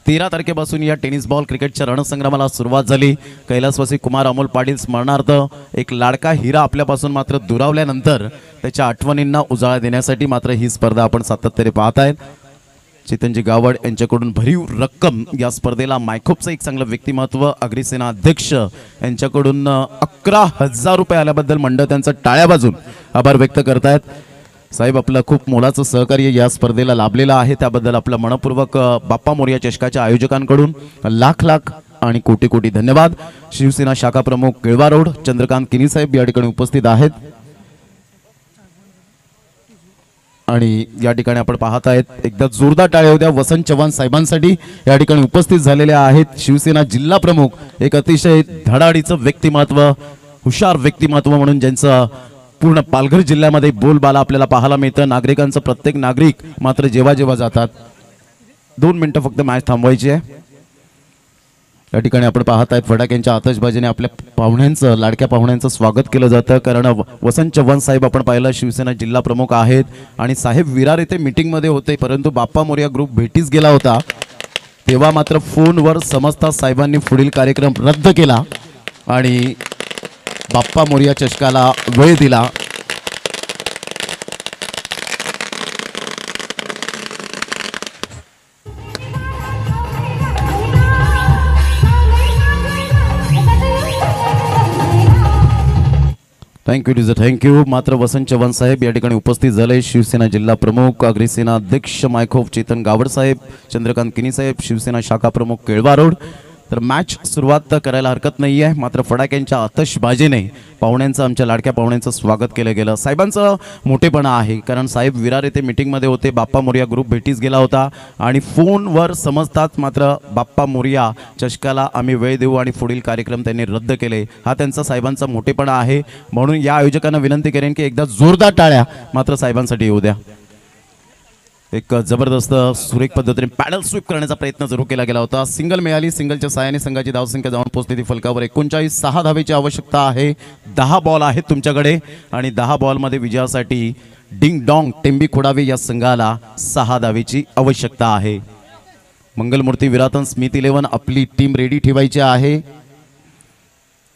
13 तारखेपासून या टेनिस बॉल क्रिकेटच्या रणसंग्रामाला सुरुवात झाली. कैलासवासी कुमार अमोल पाटील स्मरणार्थ एक लाडका हिरा आपल्यापासून मात्र दुरावल्यानंतर त्याच्या आठवणींना उजाळा देण्यासाठी मात्र ही स्पर्धा आपण सातत्याने पाहत आहेत. चेतनजी गावड यांच्याकडून भरीव रक्कम या स्पर्धेला. मायखोपचं एक चांगलं व्यक्तिमत्व अग्रिसेना अध्यक्ष यांच्याकडून 11,000 रुपये आल्याबद्दल मंडळ त्यांचं टाळ्या वाजून आभार व्यक्त करतायत. साहेब आपलं खूप मोलाचं सहकार्य या स्पर्धेला लाभलेलं आहे. त्याबद्दल आपलं मनपूर्वक बाप्पा मोरया चषकाच्या आयोजकांकडून लाख लाख आणि कोटी कोटी धन्यवाद. शिवसेना शाखा प्रमुख केळवा रोड चंद्रकांत किनी साहेब या ठिकाणी उपस्थित आहेत आणि या ठिकाणी आपण पाहत आहेत. एकदा जोरदार टाळ्या होत्या वसंत चव्हाण साहेबांसाठी या ठिकाणी उपस्थित झालेले आहेत. शिवसेना जिल्हा प्रमुख एक अतिशय धडाडीचं व्यक्तिमत्व, हुशार व्यक्तिमत्व म्हणून ज्यांचं पूर्ण पालघर जिल्ह्यामध्ये बोलबाला आपल्याला पाहायला मिळतं. नागरिकांचं प्रत्येक नागरिक मात्र जेव्हा जेव्हा जातात 2 मिनिटं फक्त मॅच थांबवायची आहे. या ठिकाणी आपण पाहत आहेत फटाक्यांच्या आतषबाजीने आपल्या पाहुण्यांचं, लाडक्या पाहुण्यांचं स्वागत केलं जातं. कारण वसंत चव्हाण साहेब आपण पाहिलं शिवसेना जिल्हा प्रमुख आहेत आणि साहेब विरार येथे मीटिंगमध्ये होते, परंतु बाप्पा मोरया ग्रुप भेटीस गेला होता. तेव्हा मात्र फोनवर समजता साहेबांनी पुढील कार्यक्रम रद्द केला आणि बाप्पा मोरया चषकाला वेळ दिला. थँक्यू डिझर, थँक्यू. मात्र वसंत चव्हाण साहेब या ठिकाणी उपस्थित झाले. शिवसेना जिल्हा प्रमुख, अग्रसेना अध्यक्ष मायखोफ चेतन गावड साहेब, चंद्रकांत किनी साहेब, शिवसेना शाखा प्रमुख केळवा रोड. तर मॅच सुरुवात करायला हरकत नाही आहे. मात्र फटाक्यांच्या आतषबाजीने पाहुण्यांचं, आमच्या लाडक्या पाहुण्यांचं स्वागत केलं गेलं. साहेबांचं मोठेपणा आहे, कारण साहेब विरार येथे मीटिंगमध्ये होते, बाप्पा मोरया ग्रुप भेटीस गेला होता आणि फोनवर समजतात मात्र बाप्पा मोरया चषकाला आम्ही वेळ देऊ आणि पुढील कार्यक्रम त्यांनी रद्द केले. हा त्यांचा साहेबांचा मोठेपणा आहे. म्हणून या आयोजकांना विनंती करेन की एकदा जोरदार टाळ्या मात्र साहेबांसाठी येऊ द्या. एक जबरदस्त सुरेख पद्धतीने पॅडल स्वीप करण्याचा प्रयत्न सुरू केला गेला होता. सिंगल मिळाली. सिंगलच्या सहाय्याने संघाची धावसंख्या जाऊन पोहोचली ती फलकावर 39. 6 धावेची आवश्यकता आहे. 10 बॉल आहेत तुमच्याकडे आणि 10 बॉलमध्ये विजयासाठी डिंग डॉंग टेंबी खोडावे या संघाला 6 धावेची आवश्यकता आहे. मंगलमूर्ती विरातन स्मिथ 11 आपली टीम रेडी ठेवायची आहे.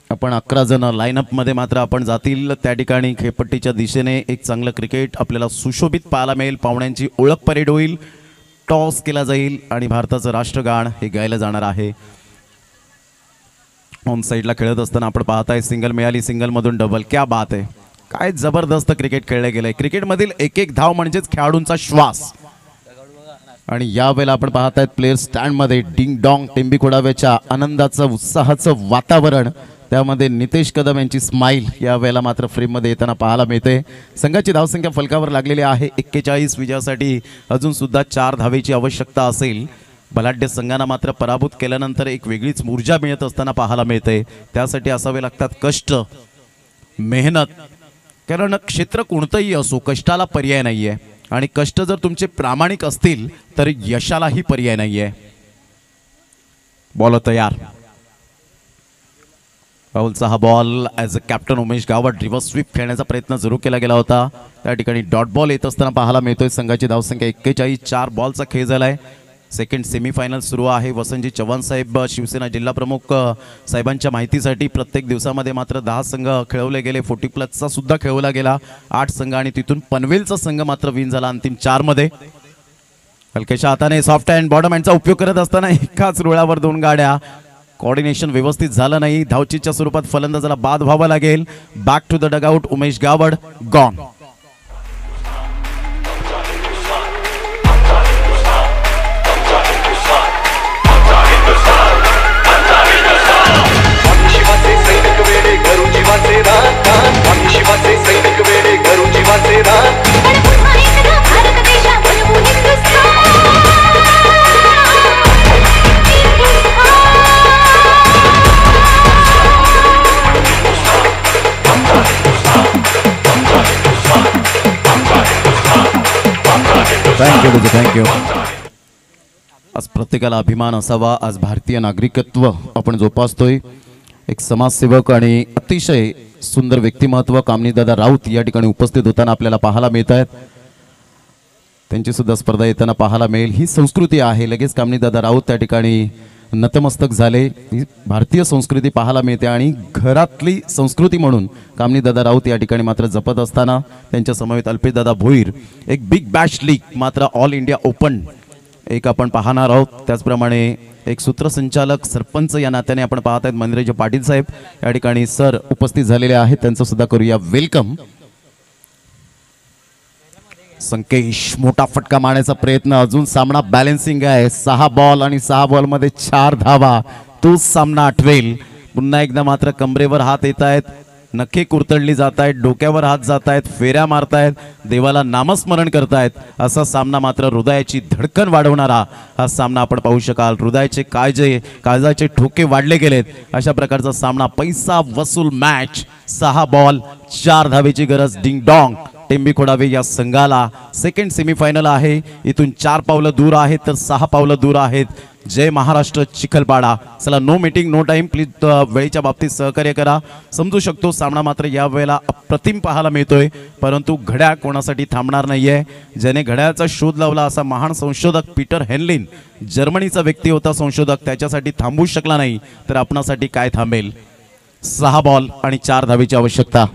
आपण 11 जण लाईनअपमध्ये मात्र आपण जातील. त्या ठिकाणी खेळपट्टीच्या दिशेने एक चांगलं क्रिकेट आपल्याला सुशोभित पाहायला मिळेल. पाहुण्यांची ओळख परेड होईल. टॉस केला जाईल आणि भारताचं राष्ट्रगान हे गायलं जाणार आहे. ऑन साईडला खेळत असताना आपण पाहताय सिंगल मिळाली. सिंगलमधून डबल. क्या बात आहे. काय जबरदस्त क्रिकेट खेळलं गेलंय. क्रिकेटमधील एक एक धाव म्हणजेच खेळाडूंचा श्वास. आणि यावेळेला आपण पाहतायत प्लेयर स्टँडमध्ये डिंग डॉंग टेंबी खोडाव्याच्या आनंदाचं, उत्साहाचं वातावरण. त्यामध्ये नितेश कदम यांची स्माईल यावेळेला मात्र फ्रेममध्ये येताना पाहायला मिळते. संघाची धावसंख्या फलकावर लागलेली आहे 41. विजयासाठी अजून सुद्धा 4 धावेची आवश्यकता असेल. बलाढ्य संघांना मात्र पराभूत केल्यानंतर एक वेगळीच ऊर्जा मिळत असताना पाहायला मिळते. त्यासाठी असावे लागतात कष्ट, मेहनत. कारण क्षेत्र कोणतंही असो कष्टाला पर्याय नाही आहे आणि कष्ट जर तुमचे प्रामाणिक असतील तर यशालाही पर्याय नाही आहे. बॉल तयार. राहुलचा हा ball as a captain Umesh Gawad reverse sweep खेळण्याचा प्रयत्न सुरू केला गेला होता. त्या ठिकाणी डॉट बॉल येत असताना पाहायला मिळतोय. संघाची धावसंख्या 41. 4 बॉलचा खेळ झाला आहे. सेकंड सेमीफायनल सुरू आहे. वसंतजी चव्हाण साहेब शिवसेना जिल्हा प्रमुख साहेबांच्या माहितीसाठी प्रत्येक दिवसामध्ये मात्र 10 संघ खेळवले गेले. 40+ सुद्धा खेळवला गेला. 8 संघ आणि तिथून पनवेलचा संघ मात्र विन झाला अंतिम 4 मध्ये. हलक्याच्या हाताने सॉफ्ट हँड बॉटम हँडचा उपयोग करत असताना एकाच रुळावर 2 गाड्या. कोऑर्डिनेशन व्यवस्थित झालं नाही. धावचीच्या स्वरूपात फलंदाजाला बाद व्हावं लागेल. Back to the dugout. Umesh Gawad gone. Thank you. आज प्रत्येकाला अभिमान असावा. आज भारतीय नागरिकत्व आपण जोपासतोय. एक समाजसेवक आणि अतिशय सुंदर व्यक्तिमत्व कामनीदादा राऊत या ठिकाणी उपस्थित होताना आपल्याला पाहायला मिळत आहेत. त्यांची सुद्धा स्पर्धा येताना पाहायला मिळेल. ही संस्कृती आहे. लगेच कामनीदादा राऊत त्या ठिकाणी नतमस्तक झाले. ही भारतीय संस्कृती पाहायला मिळते आणि घरातली संस्कृती म्हणून कामनीदादा राऊत या ठिकाणी मात्र जपत असताना त्यांच्या समवेत अल्पेशदादा भोईर. एक बिग बॅश लीग मात्र ऑल इंडिया ओपन एक आपण पाहणार आहोत. त्याचप्रमाणे एक सूत्रसंचालक सरपंच या नात्याने आपण पाहत आहेत मंदिराचे पाटील साहेब या ठिकाणी सर उपस्थित झालेले आहेत. त्यांचं सुद्धा करूया वेलकम. संकेश मोठा फटका मारण्याचा प्रयत्न. अजून सामना बॅलन्सिंग आहे. 6 बॉल आणि 6 बॉलमध्ये 4 धावा. तोच सामना आठवेल. पुन्हा एकदा मात्र कमरेवर हात येत आहेत. नखे कुरतडली जात आहेत. डोक्यावर हात जात आहेत. फेऱ्या मारतायत. देवाला नामस्मरण करतायत. असा सामना मात्र हृदयाची धडकन वाढवणारा हा सामना आपण पाहू शकाल. हृदयाचे काळजाचे ठोके वाढले गेलेत. अशा प्रकारचा सामना पैसा वसूल मॅच. 6 बॉल 4 धावेची गरज. डिंग डॉंग टेंबी खोडावे या संघाला सेकंड सेमीफायनल आहे. इथून 4 पावलं दूर आहेत तर 6 पावलं दूर आहेत जय महाराष्ट्र चिखलपाडा. चला no meeting no time please वेळेच्या बाबतीत सहकार्य करा. समजू शकतो सामना मात्र या वेळेला अप्रतिम पाहायला मिळतोय, परंतु घड्याळ कोणासाठी थांबणार नाहीये. ज्याने घड्याळाचा शोध लावला असा महान संशोधक पीटर हेनलिन, जर्मनीचा व्यक्ती होता संशोधक, त्याच्यासाठी थांबू शकला नाही तर आपणासाठी काय थांबेल. 6 बॉल आणि 4 धावेची आवश्यकता.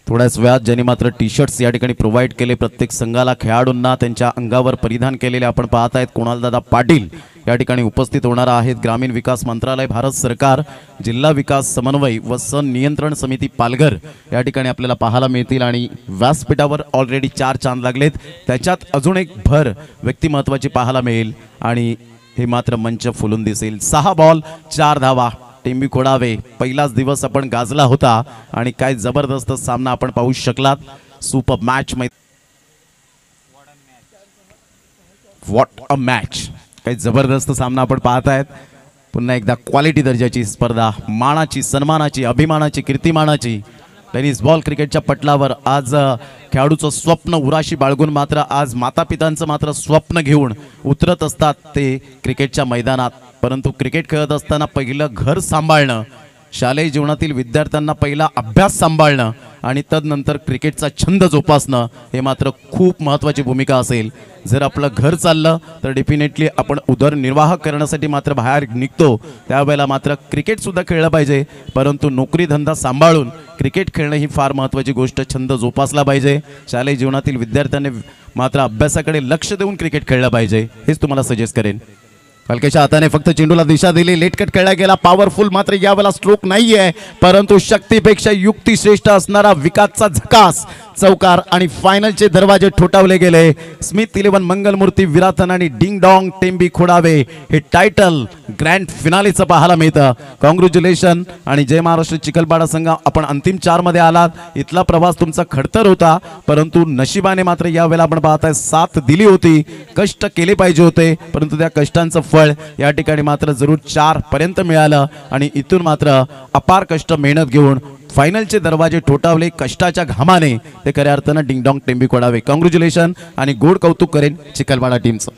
थोड्याच वेळात ज्यांनी मात्र टी शर्ट्स या ठिकाणी प्रोव्हाइड केले प्रत्येक संघाला, खेळाडूंना त्यांच्या अंगावर परिधान केलेले आपण पाहत आहेत. कुणालदादा पाटील या ठिकाणी उपस्थित होणार आहेत. ग्रामीण विकास मंत्रालय, भारत सरकार, जिल्हा विकास समन्वय व सण नियंत्रण समिती पालघर या ठिकाणी आपल्याला पाहायला मिळतील. आणि व्यासपीठावर ऑलरेडी 4 चांद लागलेत, त्याच्यात अजून एक भर व्यक्ती महत्त्वाची पाहायला मिळेल आणि हे मात्र मंच फुलून दिसेल. 6 बॉल 4 धावा. टेंबी खोडावे पहिलाच दिवस आपण गाजला होता आणि काय जबरदस्त सामना आपण पाहू शकलात. Super match, what a match. काही जबरदस्त सामना आपण पाहत आहेत. पुन्हा एकदा क्वालिटी दर्जाची स्पर्धा, मानाची, सन्मानाची, अभिमानाची, कीर्तिमानाची. टेनिस बॉल क्रिकेटच्या पटलावर आज खेळाडूचं स्वप्न उराशी बाळगून मात्र आज मातापितांचं मात्र स्वप्न घेऊन उतरत असतात ते क्रिकेटच्या मैदानात. परंतु क्रिकेट खेळत असताना पहिलं घर सांभाळणं, शालेय जीवनातील विद्यार्थ्यांना पहिला अभ्यास सांभाळणं आणि तदनंतर क्रिकेटचा छंद जोपासणं हे मात्र खूप महत्त्वाची भूमिका असेल. जर आपलं घर चाललं तर डेफिनेटली आपण उदरनिर्वाह करण्यासाठी मात्र बाहेर निघतो, त्यावेळेला मात्र क्रिकेटसुद्धा खेळलं पाहिजे. परंतु नोकरी धंदा सांभाळून क्रिकेट खेळणं ही फार महत्त्वाची गोष्ट, छंद जोपासला पाहिजे. शालेय जीवनातील विद्यार्थ्यांनी मात्र अभ्यासाकडे लक्ष देऊन क्रिकेट खेळलं पाहिजे, हेच तुम्हाला सजेस्ट करेन. हलक्याच्या हाताने फक्त चेंडूला दिशा दिली, लेटकट खेळला गेला, पॉवरफुल मात्र यावेळेला स्ट्रोक नाहीये, परंतु शक्तीपेक्षा युक्ती श्रेष्ठ असणारा विकासचा झकास चौकार आणि फायनलचे दरवाजे ठोठावले गेले. स्मिथ 11 मंगलमूर्ती विराथन आणि डिंग डॉंग टेंबी खोडावे हे टायटल ग्रँड फिनालेचं पाहायला मिळतं. कॉंग्रॅच्युलेशन आणि जय महाराष्ट्र चिखलपाडा संघ, आपण अंतिम 4 मध्ये आलात. इथला प्रवास तुमचा खडतर होता, परंतु नशिबाने मात्र यावेळेला आपण पाहताय साथ दिली होती. कष्ट केले पाहिजे होते, परंतु त्या कष्टांचं फळ या ठिकाणी मात्र जरूर 4 पर्यंत मिळालं आणि इथून मात्र अपार कष्ट मेहनत घेऊन फायनलचे दरवाजे ठोठावले कष्टाच्या घामाने. ते खऱ्या अर्थानं डिंगडॉंग टेंबी खोडावे. कॉंग्रॅच्युलेशन आणि गोड कौतुक करेन चिखलपाडा टीमचं.